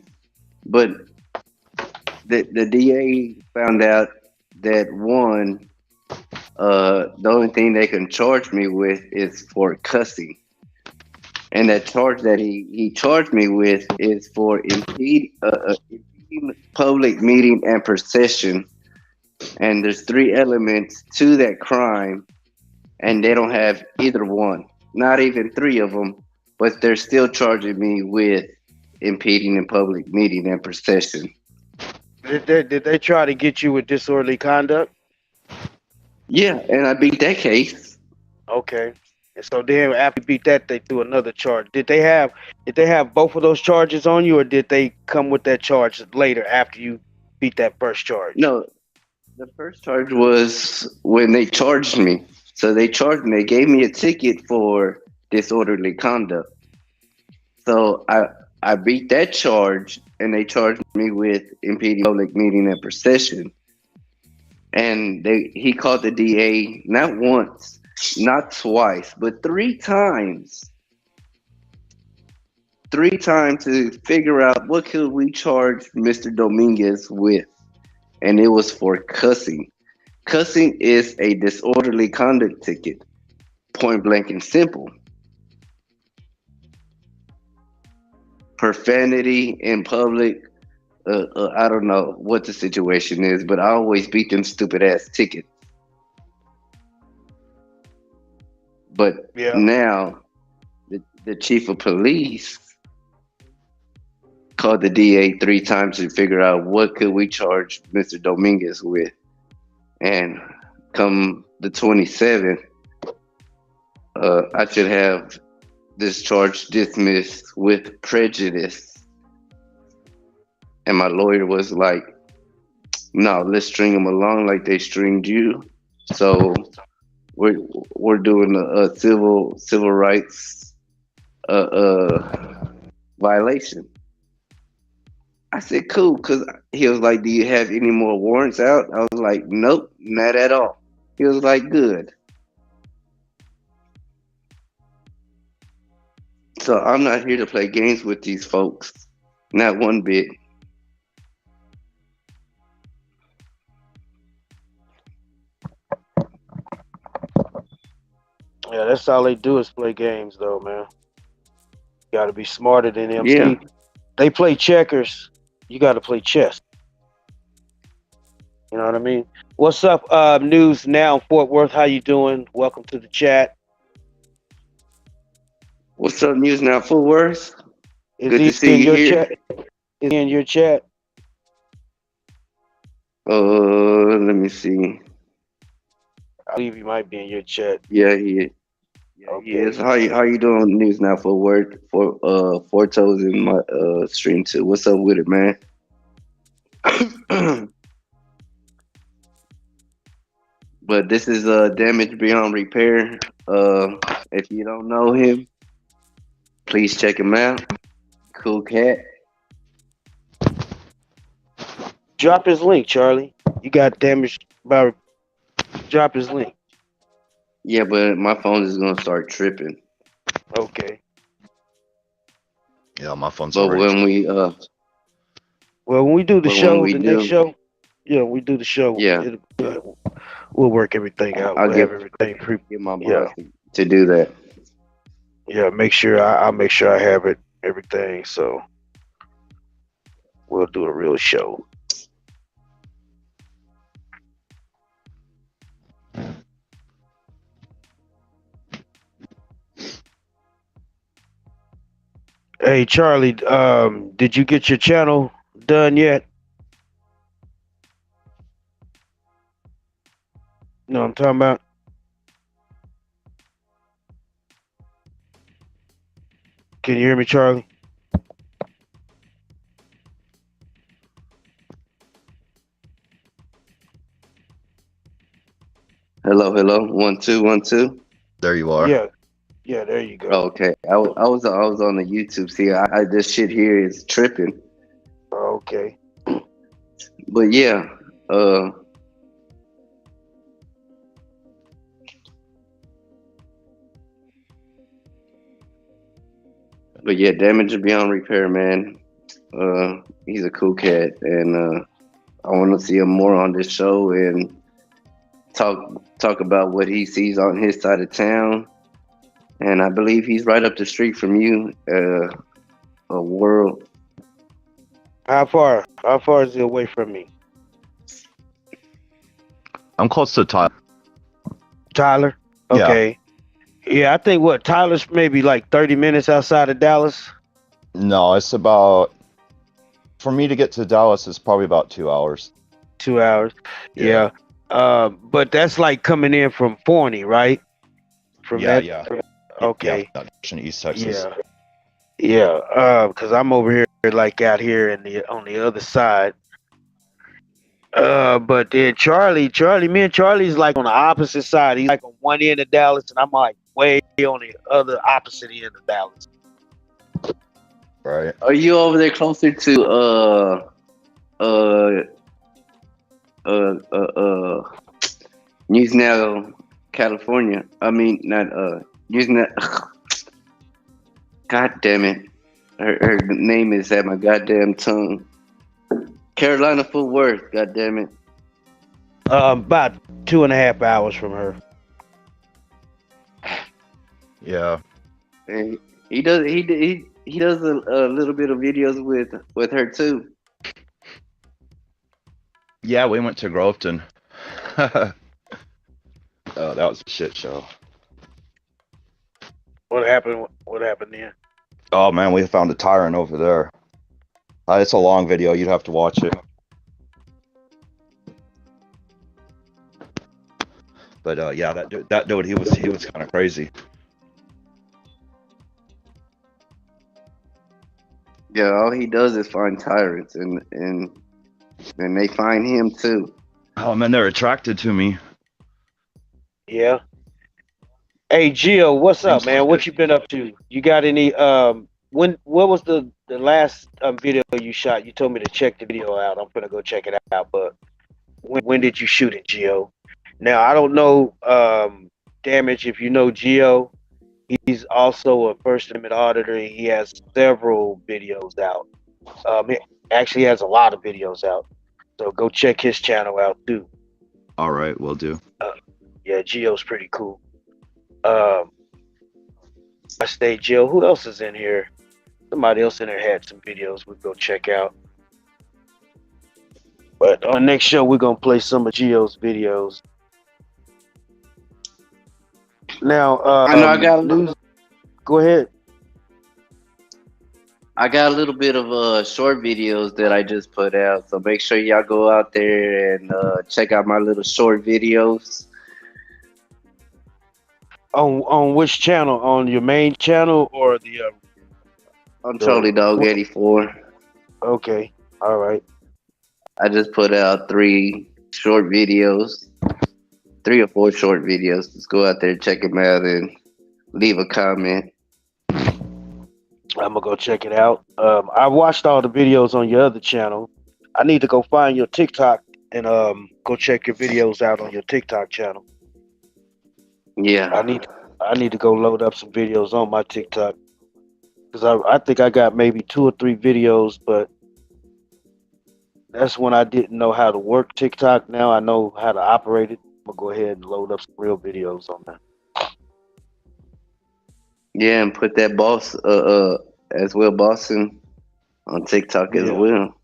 S3: but the DA found out that one, the only thing they can charge me with is for cussing, and that charge that he charged me with is for impeding public meeting and procession. And there's three elements to that crime, and they don't have either one, not even three of them, but they're still charging me with impeding in public meeting and procession.
S1: Did they try to get you with disorderly conduct?
S3: Yeah, and I beat that case.
S1: Okay. And so then after you beat that, they threw another charge. Did they have both of those charges on you, or did they come with that charge later after you beat that first charge?
S3: No, the first charge was when they charged me. So they charged me, they gave me a ticket for disorderly conduct. So I beat that charge, and they charged me with impeding public meeting and procession. And he called the DA not once, not twice, but three times to figure out what could we charge Mr. Dominguez with, and it was for cussing. Cussing is a disorderly conduct ticket, point blank and simple. Profanity in public. I don't know what the situation is, but I always beat them stupid ass tickets. But
S1: Yeah.
S3: now the chief of police called the DA three times to figure out what could we charge Mr. Dominguez with, and come the 27th, I should have this charge dismissed with prejudice. And my lawyer was like, "No, let's string them along like they stringed you." So we're we're doing a civil rights violation. I said, "Cool," because he was like, "Do you have any more warrants out?" I was like, "Nope, not at all." He was like, "Good." So I'm not here to play games with these folks, not one bit.
S1: Yeah, that's all they do is play games, though, man. Got to be smarter than them.
S3: Yeah,
S1: See, they play checkers. You got to play chess. You know what I mean? What's up, News Now, Fort Worth? How you doing? Welcome to the chat.
S3: What's up, News Now Fort Worth?
S1: Is
S3: Good
S1: he
S3: to see
S1: in
S3: you
S1: your
S3: here.
S1: chat? Is he in your chat?
S3: Let me see.
S1: I believe he might be in your chat.
S3: Yeah, he is. Yeah, he is. How you doing, News Now Fort Worth? Four Toes in my stream too. What's up with it, man? But this is Damage Beyond Repair. If you don't know him, please check him out. Cool cat.
S1: Drop his link, Charlie. You got damaged by. Drop his link.
S3: Yeah, but my phone is gonna start tripping.
S1: Okay.
S2: Yeah, my phone's
S3: But
S2: already.
S3: when we
S1: Well, when we do the
S3: But when
S1: show,
S3: we
S1: the
S3: do-
S1: next show, yeah, we do the show.
S3: Yeah.
S1: We'll work everything out.
S3: I'll
S1: We'll have everything
S3: get my
S1: Yeah.
S3: boss to do that.
S1: Yeah, make sure I'll make sure I have it, everything. So we'll do a real show. Hey Charlie, did you get your channel done yet? No, I'm talking about. Can you hear me, Charlie?
S3: Hello, 1 2 1 2.
S2: There you are.
S1: Yeah, yeah. There you go.
S3: Okay, I was on the YouTube. See, I this shit here is tripping.
S1: Okay.
S3: But yeah, Damage Beyond Repair, man. He's a cool cat, and I want to see him more on this show and talk about what he sees on his side of town. And I believe he's right up the street from you, a world.
S1: How far? How far is he away from me?
S2: I'm close to Tyler.
S1: Tyler?
S2: Yeah.
S1: Okay. Yeah, I think what Tyler's maybe like 30 minutes outside of Dallas.
S2: No, it's about. For me to get to Dallas, it's probably about 2 hours.
S1: 2 hours. Yeah. But that's like coming in from Forney, right? From
S2: Yeah,
S1: that.
S2: yeah.
S1: Okay.
S2: Yeah, in East Texas.
S1: Yeah. Yeah. Because I'm over here, like out here on the other side. But then Charlie, me and Charlie's like on the opposite side. He's like on one end of Dallas, and I'm like way on the other opposite end of Dallas.
S2: Right.
S3: Are you over there closer to News Now, California? I mean, not News Now. God damn it! Her name is at my goddamn tongue. Carolina Fort Worth. God damn it!
S1: About 2.5 hours from her.
S2: Yeah.
S3: And he does a little bit of videos with her too.
S2: Yeah, we went to Groveton. Oh, that was a shit show.
S1: What happened? What happened then?
S2: Oh man, we found a tyrant over there. It's a long video. You'd have to watch it. But yeah, that dude, he was kind of crazy.
S3: Yeah, all he does is find tyrants, and they find him too.
S2: Oh man, they're attracted to me.
S1: Yeah. Hey Gio, what's up, man? What you been up to? You got any what was the last video you shot? You told me to check the video out. I'm gonna go check it out. But when did you shoot it, Gio? Now I don't know Damage if you know Gio. He's also a First Amendment auditor. He has several videos out. He actually has a lot of videos out. So go check his channel out too.
S2: All right, will do.
S1: Yeah, Gio's pretty cool. I stay Gio. Who else is in here? Somebody else in there had some videos we go check out. But on the next show, we're gonna play some of Geo's videos. Now,
S3: I know
S1: news. Go ahead.
S3: I got a little bit of short videos that I just put out, so make sure y'all go out there and check out my little short videos.
S1: On which channel? On your main channel or the?
S3: I'm Charlie Dog 84.
S1: Okay, all right.
S3: I just put out 3 short videos, 3 or 4 short videos. Just go out there, check them out, and leave a comment.
S1: I'm gonna go check it out. I watched all the videos on your other channel. I need to go find your TikTok and go check your videos out on your TikTok channel.
S3: Yeah,
S1: I need to go load up some videos on my TikTok because I think I got maybe 2 or 3 videos, but that's when I didn't know how to work TikTok. Now I know how to operate it. I'm gonna go ahead and load up some real videos on that.
S3: yeah, and put that boss as well, Boston, on TikTok as well.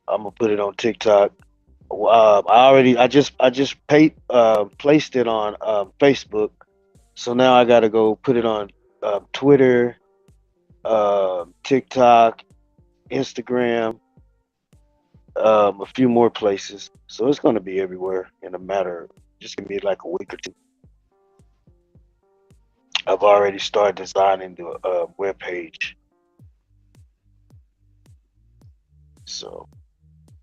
S1: I'm gonna put it on TikTok. I just placed it on Facebook, so now I gotta go put it on Twitter, TikTok, Instagram, a few more places. So it's gonna be everywhere in a matter of just give me like a week or 2. I've already started designing the web page. So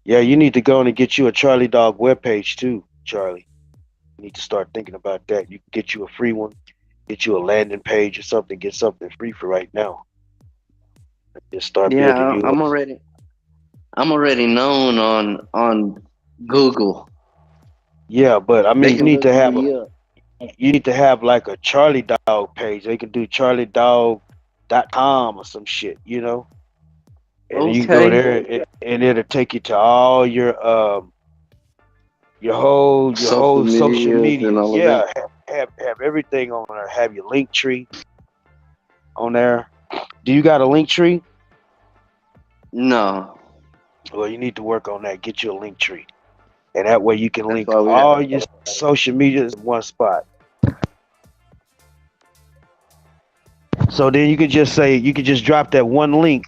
S1: yeah, you need to go in and get you a Charlie Dog webpage too, Charlie. You need to start thinking about that. You can get you a free one, get you a landing page or something, get something free for right now. Just start building you.
S3: I'm already known on Google.
S1: Yeah, but I mean, you need to have like a Charlie Dog page. They can do charliedog.com or some shit, you know. And you go there and it'll take you to all your whole social media.
S3: And all
S1: Yeah,
S3: of that.
S1: have everything on there. Have your link tree on there. Do you got a link tree?
S3: No.
S1: Well, you need to work on that. Get you a link tree, and that way you can link all your social medias in one spot. So then you could just drop that one link.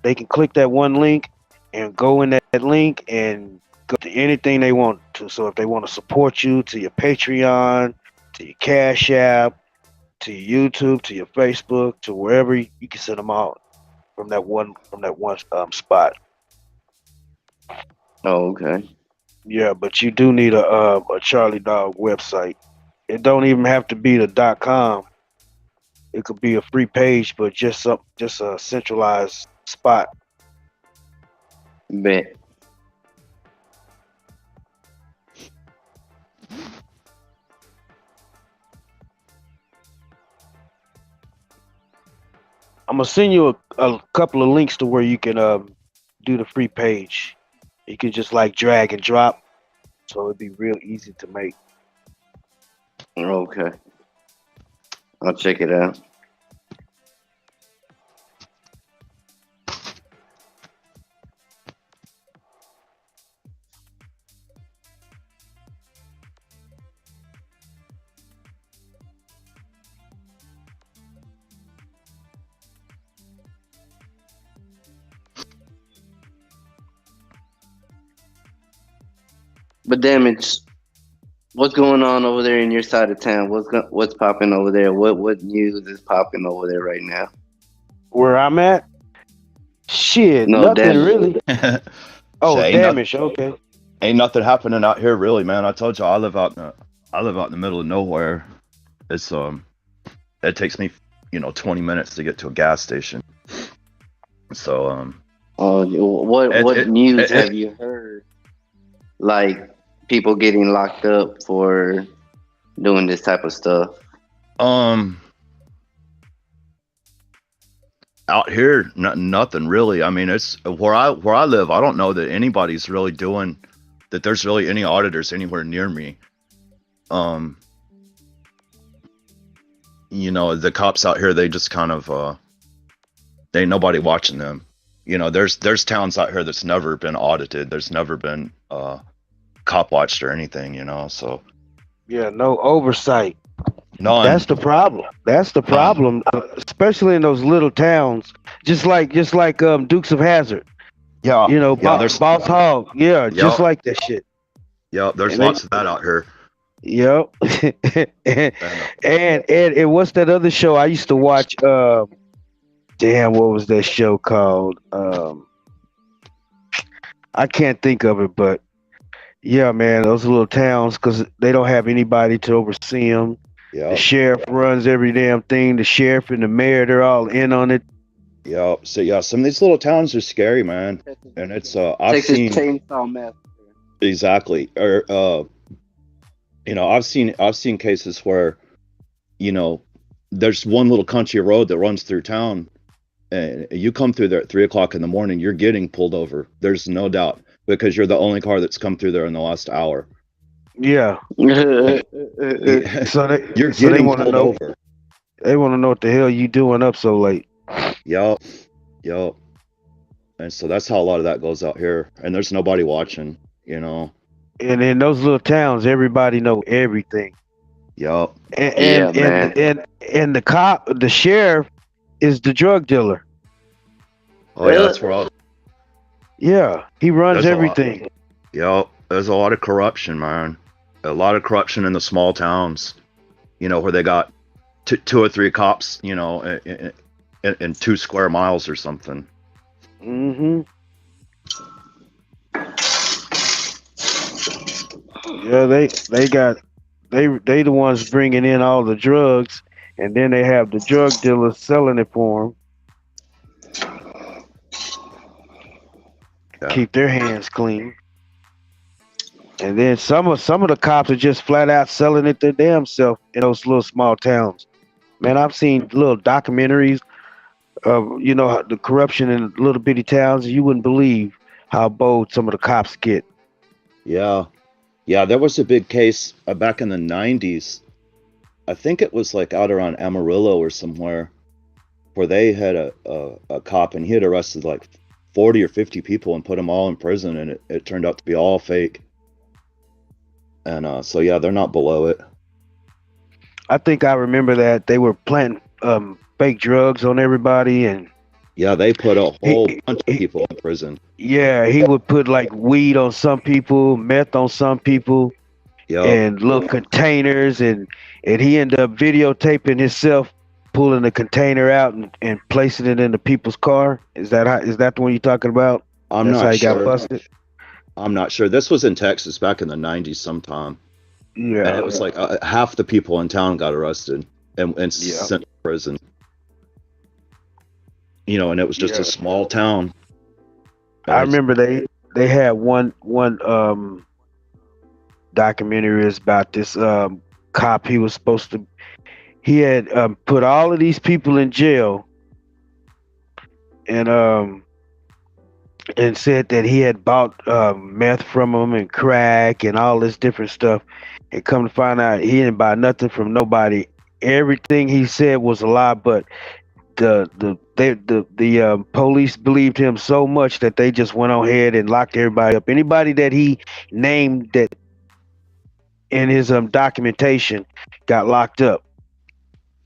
S1: They can click that one link and go in that link and go to anything they want to. So if they want to support you, to your Patreon, to your Cash App, to your YouTube, to your Facebook, to wherever you can send them out from that one spot.
S3: Oh, okay.
S1: Yeah, but you do need a Charlie Dog website. It don't even have to be the .com. It could be a free page, but just a centralized spot.
S3: Bet.
S1: I'm gonna send you a couple of links to where you can do the free page. You can just like drag and drop, so it'd be real easy to make.
S3: Okay. I'll check it out. But Damage, what's going on over there in your side of town? What's popping over there? What news is popping over there right now?
S1: Where I'm at? Shit,
S3: No,
S1: nothing
S3: Damage.
S1: really. Oh,
S2: So
S1: Damage. Okay.
S2: Ain't nothing happening out here really, man. I told you I live out in the middle of nowhere. It's it takes me 20 minutes to get to a gas station. So
S3: what news have you heard? Like people getting locked up for doing this type of stuff?
S2: Out here, nothing really. I mean, it's where I live. I don't know that anybody's really doing that. There's really any auditors anywhere near me. The cops out here, they just kind of Ain't nobody watching them. You know, there's towns out here that's never been audited. There's never been cop watched or anything. You know, so
S1: Yeah, no oversight. That's
S2: none.
S1: the problem. That's the
S2: None.
S1: problem, especially in those little towns. Just like Dukes of Hazard.
S2: Yeah,
S1: You know,
S2: yeah. There's
S1: Boss Hog. Yeah, just
S2: yep,
S1: like that shit.
S2: yep. There's
S1: And they,
S2: lots of that out here.
S1: yep. and,
S2: And
S1: and what's that other show I used to watch? Damn, what was that show called? I can't think of it, but yeah, man, those little towns because they don't have anybody to oversee them. The
S2: yep,
S1: sheriff runs every damn thing. The sheriff and the mayor, they're all in on it.
S2: yep. So yeah, some of these little towns are scary, man. And it's I've
S3: Texas
S2: seen
S3: Chainsaw Massacre.
S2: exactly, or you know, I've seen cases where, you know, there's one little country road that runs through town, and you come through there at 3 o'clock in the morning, you're getting pulled over. There's no doubt because you're the only car that's come through there in the last hour.
S1: Yeah.
S3: Yeah,
S1: So
S2: You're
S1: they
S2: getting
S1: want to
S2: pulled
S1: know.
S2: over.
S1: They want to know what the hell you doing up so late.
S2: Yup, yup. And so that's how a lot of that goes out here. And there's nobody watching, you know.
S1: And in those little towns, everybody know everything.
S2: Yup.
S1: And and
S3: man.
S1: and and, and the sheriff, is the drug dealer.
S2: Oh yeah, that's where all
S1: Yeah, he runs
S2: there's a lot.
S1: everything.
S2: Yup. There's a lot of corruption, man. A lot of corruption in the small towns, you know, where they got two or three cops, you know, in 2 square miles or something.
S1: Hmm. Yeah, they the ones bringing in all the drugs, and then they have the drug dealers selling it for them.
S2: Yeah.
S1: Keep their hands clean. And then some of the cops are just flat out selling it their damn self in those little small towns. Man, I've seen little documentaries of the corruption in little bitty towns. You wouldn't believe how bold some of the cops get.
S2: Yeah. Yeah, there was a big case back in the 90s. I think it was like out around Amarillo or somewhere where they had a cop and he had arrested like 40 or 50 people and put them all in prison, and it turned out to be all fake. And so yeah, they're not below it.
S1: I think I remember that they were planting fake drugs on everybody, and
S2: Yeah, they put a whole
S1: he,
S2: bunch of
S1: he
S2: people in prison.
S1: yeah, he would put like weed on some people, meth on some people,
S2: Yep.
S1: and little containers, and he ended up videotaping himself pulling the container out and placing it in the people's car. Is that the one you're talking about?
S2: I'm
S1: That's how
S2: not
S1: he got
S2: sure.
S1: busted.
S2: I'm not sure. This was in Texas back in the 90s sometime. And it
S1: Yeah,
S2: was like half the people in town got arrested and
S1: yeah,
S2: sent to prison. You know, and it was just a
S1: yeah.
S2: small town. And
S1: I
S2: it's,
S1: remember they had one documentary is about this cop. He had put all of these people in jail, and said that he had bought meth from them and crack and all this different stuff. And come to find out, he didn't buy nothing from nobody. Everything he said was a lie, but the police believed him so much that they just went on ahead and locked everybody up. Anybody that he named that in his documentation got locked up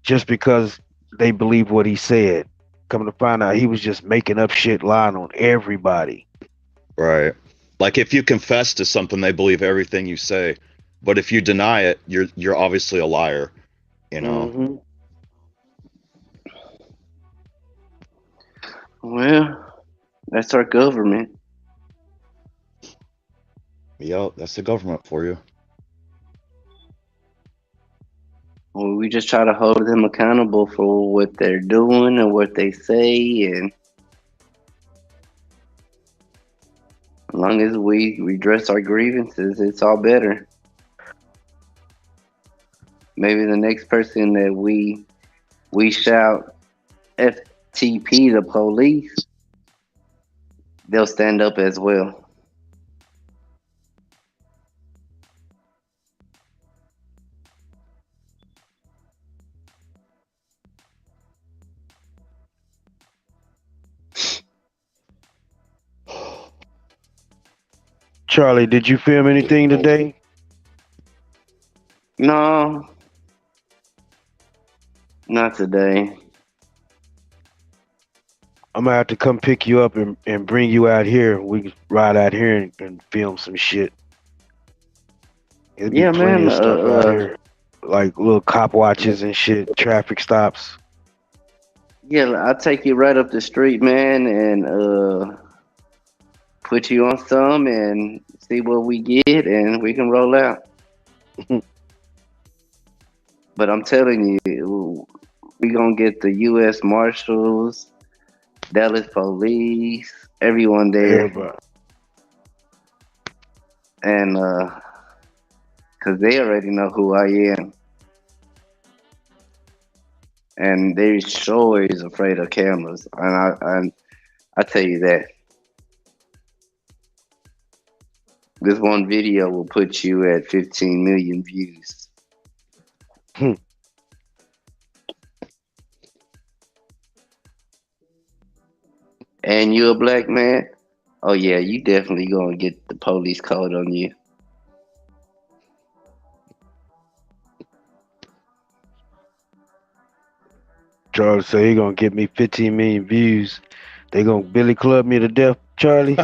S1: just because they believed what he said. Coming to find out, he was just making up shit, lying on everybody.
S2: right. Like if you confess to something, they believe everything you say. But if you deny it, you're obviously a liar, you know.
S1: Hmm.
S3: Well, that's our government.
S2: Yep, that's the government for you.
S3: Well, we just try to hold them accountable for what they're doing and what they say, and as long as we redress our grievances, it's all better. Maybe the next person that we shout FTP the police, they'll stand up as well.
S1: Charlie, did you film anything today?
S3: No, not today.
S1: I'm gonna have to come pick you up and bring you out here. We can ride out here and film some shit. There'll be
S3: Yeah,
S1: plenty
S3: man.
S1: of stuff out here, like little cop watches and shit, traffic stops.
S3: Yeah, I'll take you right up the street, man, and put you on some and see what we get, and we can roll out. But I'm telling you, we gonna get the U.S. Marshals, Dallas Police, everyone there,
S1: Everybody.
S3: and cause they already know who I am, and they sure is afraid of cameras, and I tell you that this one video will put you at 15 million views. And you a black man? Oh yeah, you definitely gonna get the police called on you.
S1: Charlie say he gonna get me 15 million views. They gonna Billy Club me to death, Charlie.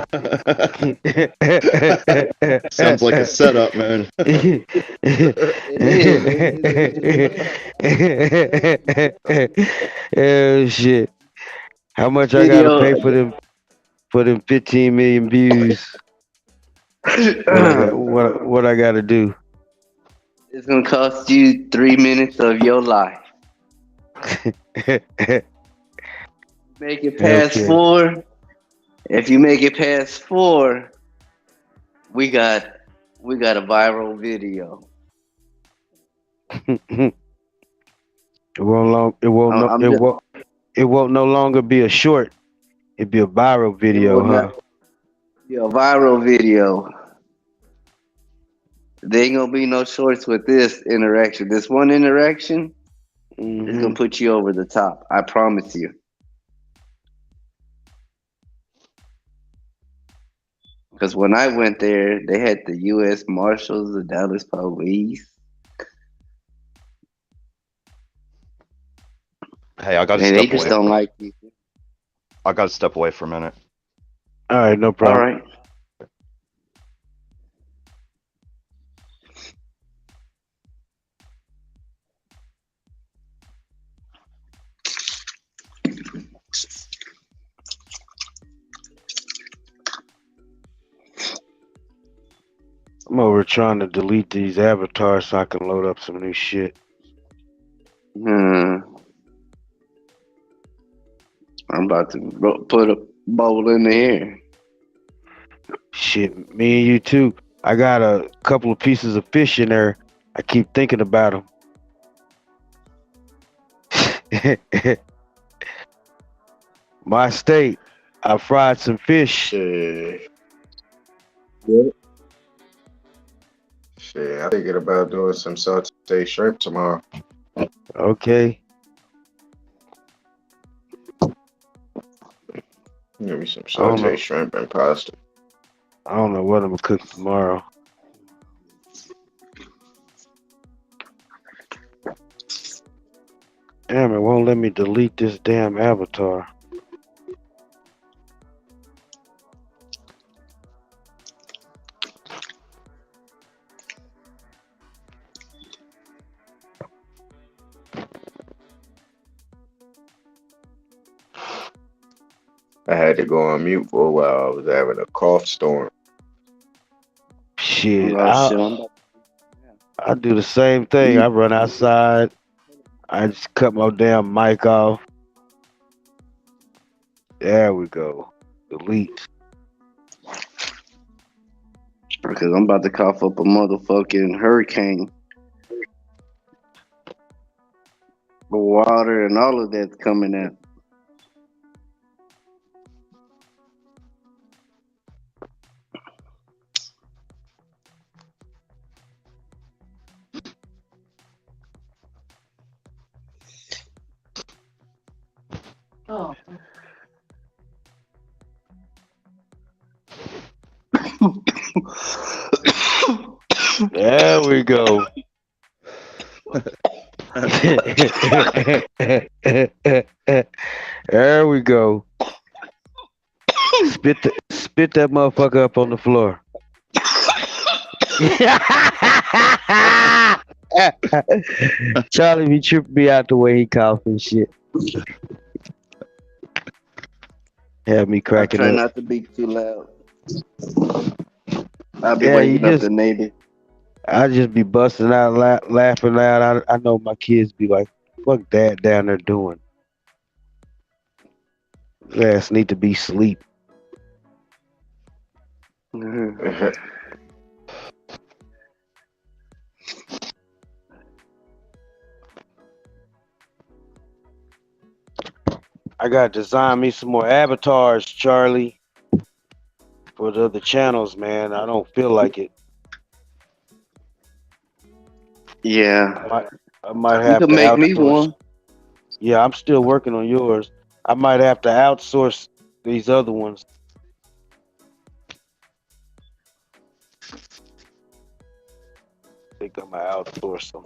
S2: Sounds like a setup, man.
S1: Oh shit! How much I gotta
S3: Video.
S1: pay for them 15 million views? What I gotta do?
S3: It's gonna cost you 3 minutes of your life. Make it past
S1: Okay.
S3: 4. If you make it past 4, we got a viral video.
S1: It won't long. It won't.
S3: I'm-
S1: No,
S3: I'm
S1: it
S3: just-
S1: won't. It won't no longer be a short. It'd be a viral video,
S3: will
S1: huh?
S3: not be a viral video. There ain't gonna be no shorts with this interaction. This one interaction is
S1: Mhm.
S3: gonna put you over the top. I promise you. Because when I went there, they had the U.S. Marshals, the Dallas Police,
S2: Hey, I gotta
S3: and they
S2: step
S3: just
S2: away.
S3: don't like you.
S2: I gotta step away for a minute.
S1: All right, no
S3: All
S1: problem.
S3: right.
S1: I'm over trying to delete these avatars so I can load up some new shit.
S3: I'm about to put a bowl in the air.
S1: Shit, me and you too. I got a couple of pieces of fish in there. I keep thinking about them. My state, I fried some fish.
S4: Shit. Shit, I'm thinking about doing some sauteed shrimp tomorrow.
S1: Okay.
S4: Give me some
S1: I don't know.
S4: sauteed shrimp and pasta.
S1: I don't know what I'm gonna cook tomorrow. Damn, it won't let me delete this damn avatar.
S4: I had to go on mute for a while. I was having a cough storm.
S1: Shit,
S3: Oh, shit, I'm about-
S1: I do the same thing. I run outside. I just cut my damn mic off. There we go. Delete.
S3: Because I'm about to cough up a motherfucking hurricane. The water and all of that's coming out.
S5: Oh.
S1: There we go. There we go. Spit that motherfucker up on the floor. Charlie be tripping me out the way he coughing shit. Have me
S3: I
S1: cracking
S3: try
S1: up.
S3: not to be too loud. I'll be
S1: Yeah, you
S3: waking up
S1: just
S3: the neighbor.
S1: I just be busting out laughing loud. I know my kids be like, "Fuck that down there doing? His ass need to be asleep." I gotta design me some more avatars, Charlie, for the other channels, man. I don't feel like it.
S3: Yeah,
S1: I might
S3: you
S1: have
S3: can
S1: to
S3: make me
S1: outsource.
S3: one.
S1: Yeah, I'm still working on yours. I might have to outsource these other ones. I think I'm gonna outsource them.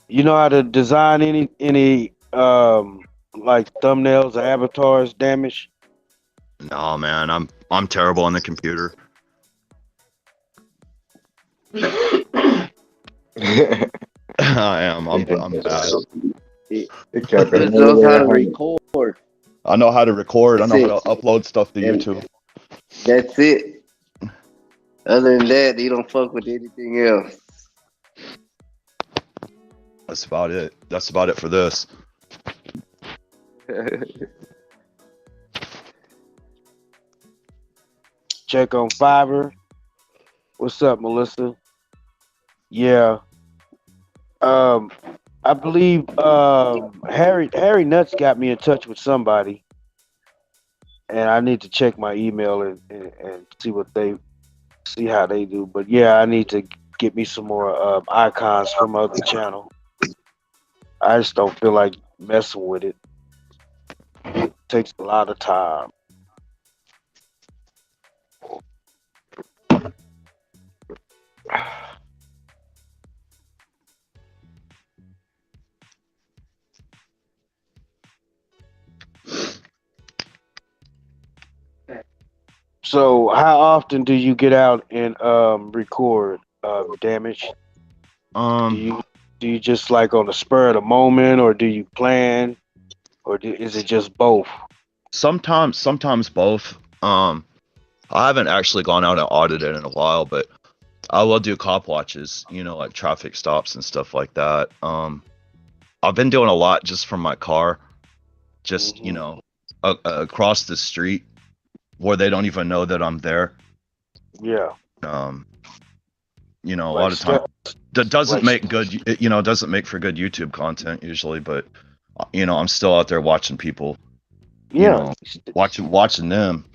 S1: You know how to design any like thumbnails or avatars, damage?
S2: No, man, I'm terrible on the computer. I am. I'm bad.
S4: It kept it
S3: Just knows how to
S4: anywhere.
S3: record.
S2: I know how to record. I
S3: That's
S2: know how
S3: it.
S2: to upload stuff to
S3: And
S2: YouTube.
S3: that's it. Other than that, you don't fuck with anything else.
S2: That's about it. That's about it for this.
S1: Check on Fiverr. What's up, Melissa? Yeah. Um, I believe Harry Nuts got me in touch with somebody, and I need to check my email and see how they do. But yeah, I need to get me some more icons from other channel. I just don't feel like messing with it. It takes a lot of time. So, how often do you get out and record damage? Do
S2: Um,
S1: you just like on the spur of the moment, or do you plan, or is it just both?
S2: sometimes both. I haven't actually gone out and audited in a while, but I will do cop watches, like traffic stops and stuff like that. I've been doing a lot just from my car, just,
S1: Mhm.
S2: Across the street where they don't even know that I'm there.
S1: Yeah,
S2: Um, a
S1: like
S2: lot of time that doesn't
S1: like
S2: make doesn't make for good YouTube content usually, but I'm still out there watching people,
S1: yeah,
S2: watching them.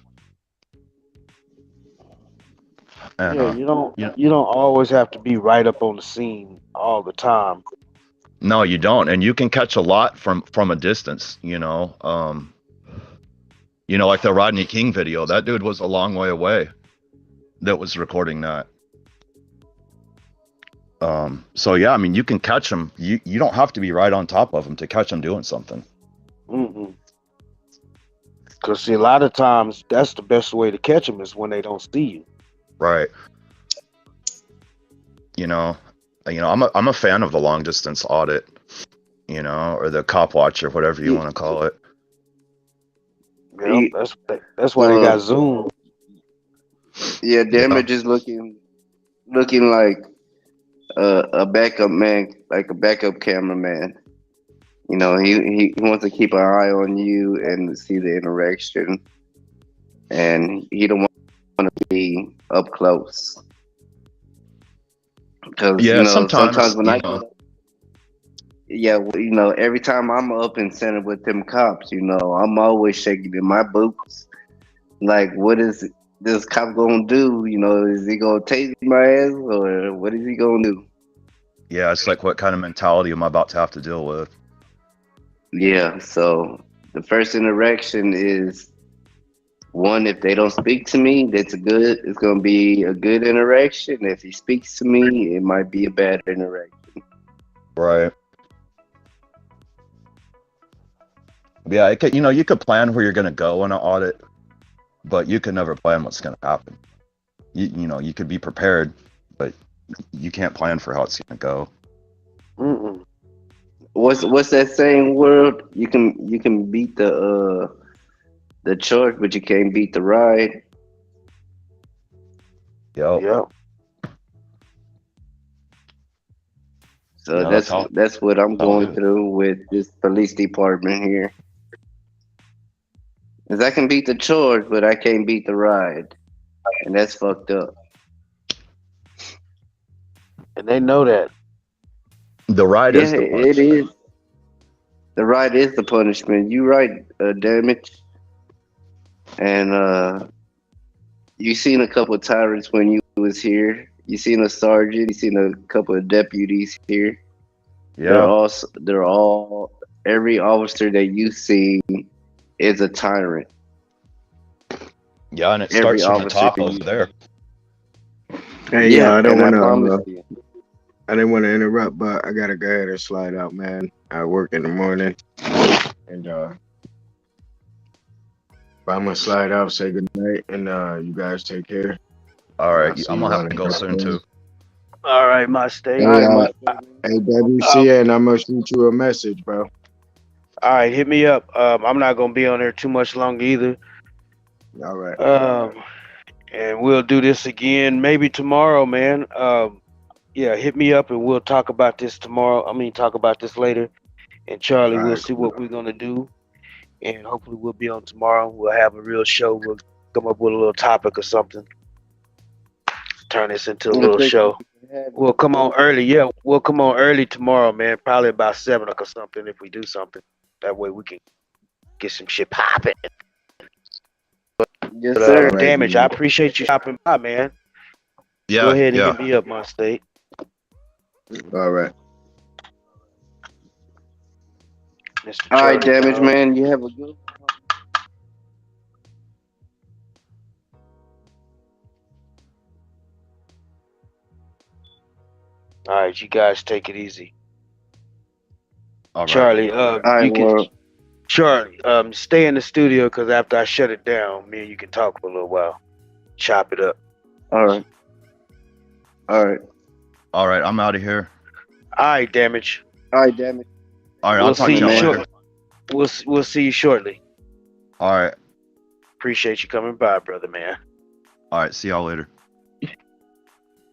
S2: And
S1: yeah. You don't always have to be right up on the scene all the time.
S2: no, you don't, and you can catch a lot from a distance. Like the Rodney King video. That dude was a long way away. That was recording that. So yeah, I mean, you can catch them. You don't have to be right on top of them to catch them doing something.
S1: Because see, a lot of times that's the best way to catch them is when they don't see you.
S2: Right. I'm a fan of the long distance audit, or the cop watch or whatever you want to call it.
S1: Yeah, that's why they got Zoom.
S3: Yeah, damage is looking like a backup man, like a backup cameraman. He wants to keep an eye on you and see the interaction, and he don't want to be up close. Because
S2: Yeah,
S3: sometimes when
S2: you
S3: every time I'm up in center with them cops, I'm always shaking in my boots. Like, what is this cop gonna do? Is he gonna tase my ass or what is he gonna do?
S2: Yeah, it's like, what kind of mentality am I about to have to deal with?
S3: Yeah, so the first interaction is one, if they don't speak to me, that's good. It's gonna be a good interaction. If he speaks to me, it might be a bad interaction.
S2: Right. Yeah, it could, you could plan where you're gonna go in an audit, but you can never plan what's gonna happen. You could be prepared, but you can't plan for how it's gonna go.
S1: Mm-mm.
S3: What's that saying? World, you can beat the charge, but you can't beat the ride.
S2: Yep.
S1: Yeah.
S3: So
S2: No,
S3: that's that's what I'm
S2: how it
S3: going
S2: is.
S3: through with this police department here. Cause I can beat the charge, but I can't beat the ride, and that's fucked up.
S1: And they know that.
S2: The ride
S3: Yeah,
S2: is the
S3: it
S2: punishment.
S3: is. The ride is the punishment. You right, damage, and you seen a couple of tyrants when you was here. You seen a sergeant. You seen a couple of deputies here.
S2: Yeah.
S3: They're all every officer that you see is a tyrant.
S2: Yeah, and it
S3: Every
S2: starts from the
S3: officer
S2: top over
S3: you
S2: there.
S4: Hey,
S3: yeah,
S4: I don't
S3: and I
S4: want
S3: promise
S4: to.
S3: you.
S4: I didn't want to interrupt, but I gotta go ahead and slide out, man. I work in the morning, and but I'm gonna slide out, say good night, and you guys take care.
S2: All
S4: And
S2: right,
S4: I'll see
S2: I'm
S4: you
S2: gonna
S4: all
S2: have to
S4: in
S2: go
S4: the
S2: soon
S4: next one.
S2: too.
S1: All right, my
S3: All
S1: state.
S4: Hey,
S3: right, my
S4: hey,
S1: Uh,
S4: WCN, I'm gonna shoot you a message, bro.
S1: all right, hit me up. I'm not gonna be on there too much longer either.
S4: All right.
S1: Um, and we'll do this again maybe tomorrow, man. Yeah, hit me up and we'll talk about this tomorrow. I mean, talk about this later. And
S4: All
S1: Charlie, we'll
S4: right,
S1: see
S4: cool.
S1: what we're gonna do. And hopefully, we'll be on tomorrow. We'll have a real show. We'll come up with a little topic or something. Turn this into a
S3: well,
S1: little
S3: thank
S1: show.
S3: you for having
S1: We'll
S3: me,
S1: come on
S3: bro.
S1: early. Yeah, we'll come on early tomorrow, man. Probably about 7 or something if we do something. That way we can get some shit popping.
S3: Yes,
S1: But
S3: sir.
S4: All right,
S1: damage, I
S4: man.
S1: appreciate you stopping by, man. Go
S2: Yeah,
S1: ahead and
S2: yeah.
S1: hit me up, my state.
S4: All right.
S1: Mr.
S3: All right,
S1: Charlie
S3: damage,
S1: Dog.
S3: man. You have a good one.
S1: All right, you guys take it easy.
S2: All right.
S1: Charlie,
S3: All right,
S1: you can
S3: well,
S1: Charlie, stay in the studio because after I shut it down, me and you can talk for a little while. Chop it up.
S3: all right, all right,
S2: All right, I'm out of here.
S1: All right, damage.
S3: all right, damage.
S2: All right, I'll
S1: We'll
S2: talk
S1: see
S2: to
S1: you
S2: y'all
S3: man.
S2: later.
S1: short. We'll see you shortly.
S2: All right.
S1: Appreciate you coming by, brother, man.
S2: All right, see y'all later.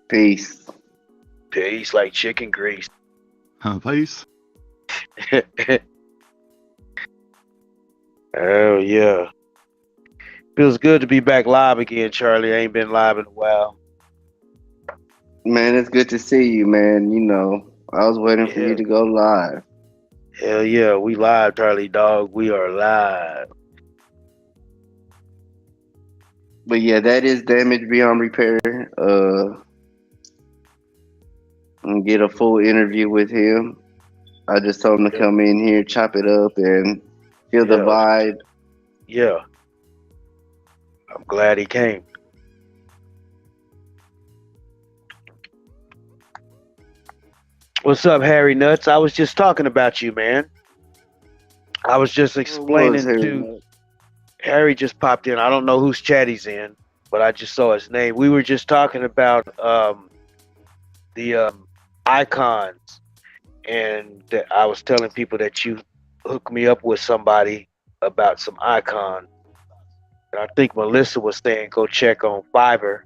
S3: Peace.
S1: Peace like chicken grease.
S2: Peace.
S1: Oh yeah. Feels good to be back live again, Charlie. I ain't been live in a while.
S3: Man, it's good to see you, man. You know, I was waiting for you
S1: Yeah.
S3: to go live.
S1: Hell yeah, we live, Charlie dog. We are live.
S3: But yeah, that is damage beyond repair. And get a full interview with him. I just told him to
S1: Yeah.
S3: come in here, chop it up, and feel the
S1: Yeah.
S3: vibe.
S1: Yeah. I'm glad he came. What's up, Harry Nuts? I was just talking about you, man. I was just
S3: What was
S1: explaining
S3: Harry?
S1: to Harry just popped in. I don't know whose chat he's in, but I just saw his name. We were just talking about the icons, and that I was telling people that you hooked me up with somebody about some icons. And I think Melissa was saying go check on Fiverr.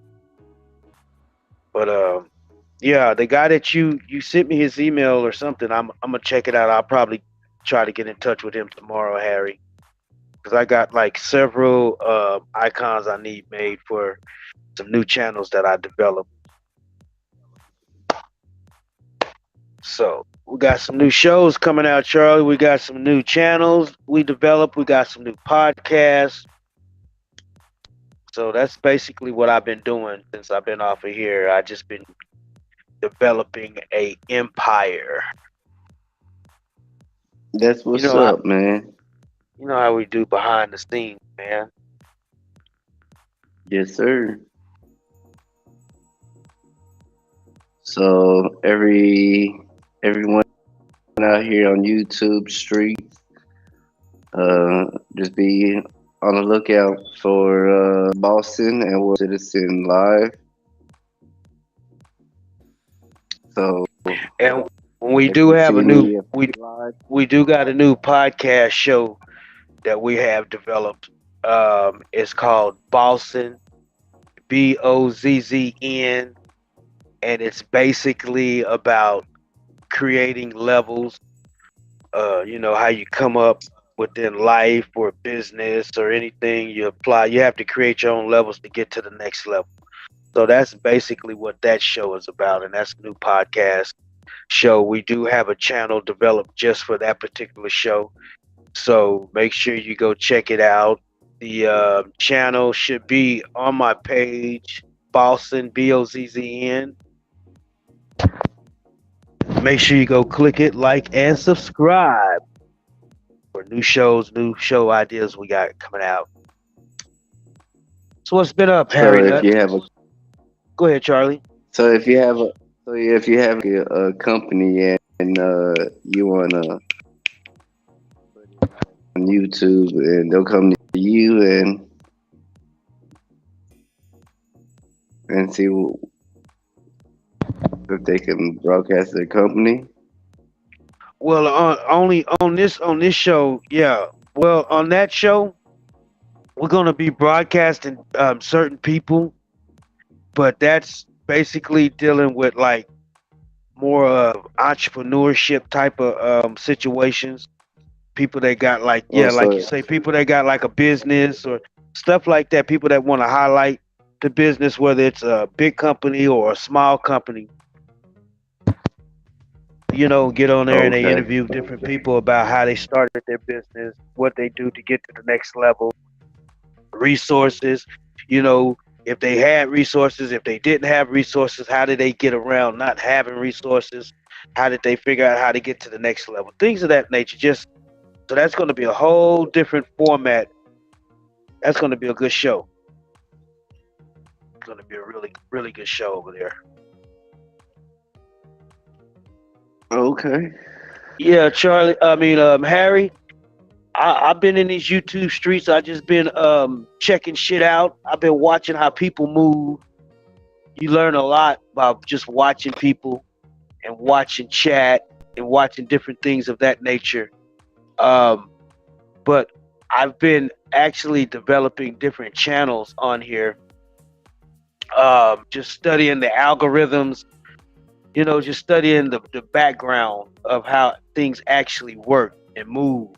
S1: But yeah, the guy that you sent me his email or something. I'm gonna check it out. I'll probably try to get in touch with him tomorrow, Harry, because I got like several icons I need made for some new channels that I developed. So we got some new shows coming out, Charlie. We got some new channels we developed. We got some new podcasts. So that's basically what I've been doing since I've been off of here. I just been developing a empire.
S3: That's what's
S1: You know,
S3: up, man.
S1: you know how we do behind the scenes, man.
S3: Yes, sir. So everyone out here on YouTube streets, uh, just be on the lookout for Boston and World Citizen Live. So
S1: And we
S3: if
S1: do
S3: you
S1: have a
S3: see
S1: new
S3: me live,
S1: we do got a new podcast show that we have developed. It's called Boston, Bozzn, and it's basically about creating levels. How you come up within life or business or anything you apply. You have to create your own levels to get to the next level. So that's basically what that show is about, and that's a new podcast show. We do have a channel developed just for that particular show. So make sure you go check it out. The channel should be on my page, Boston, Bozzn. Make sure you go click it, like, and subscribe for new shows, new show ideas we got coming out. So what's been up,
S3: so
S1: Harry
S3: if
S1: Nut?
S3: you have a
S1: Go ahead, Charlie.
S3: so if you have a so if you have a company and you wanna on YouTube and they'll come to you and see if they can broadcast their company.
S1: Well, only on this show, yeah. Well, on that show, we're gonna be broadcasting certain people, but that's basically dealing with like more entrepreneurship type of situations. People that got like,
S3: Oh,
S1: yeah, like you
S3: so
S1: say, people that got like a business or stuff like that. People that want to highlight the business, whether it's a big company or a small company. Get on there and they
S3: okay,
S1: interview different people about how they started their business, what they do to get to the next level, resources, you know, if they had resources, if they didn't have resources, how did they get around not having resources? How did they figure out how to get to the next level? Things of that nature. Just so that's going to be a whole different format. That's going to be a good show. It's going to be a really, really good show over there.
S3: okay.
S1: Yeah, Charlie. I mean, Harry. I've been in these YouTube streets. I just been checking shit out. I've been watching how people move. You learn a lot about just watching people and watching chat and watching different things of that nature. Um, but I've been actually developing different channels on here, just studying the algorithms, just studying the background of how things actually work and move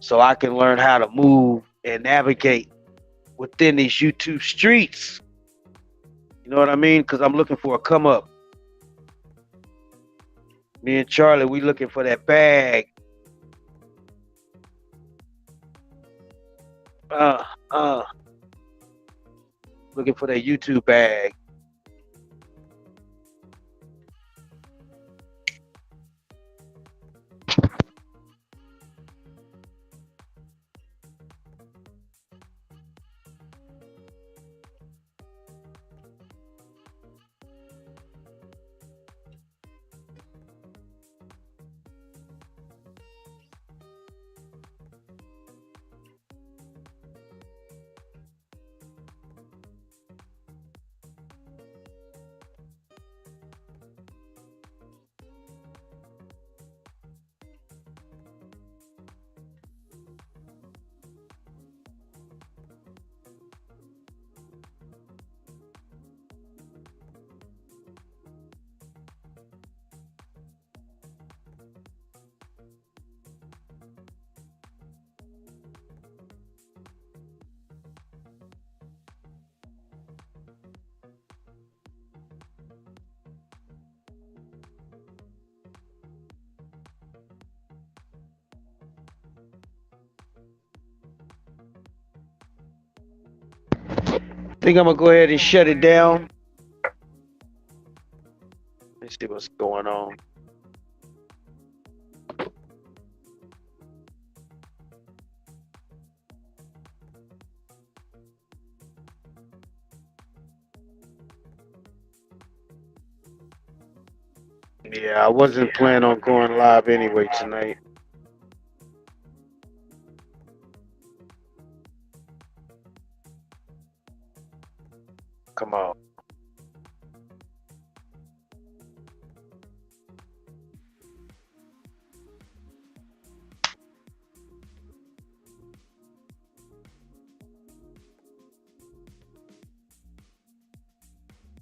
S1: so I can learn how to move and navigate within these YouTube streets. You know what I mean? Because I'm looking for a come up. Me and Charlie, we looking for that bag. Uh, uh, looking for that YouTube bag. Think I'm gonna go ahead and shut it down. Let's see what's going on. Yeah, I wasn't planning on going live anyway tonight. Come on.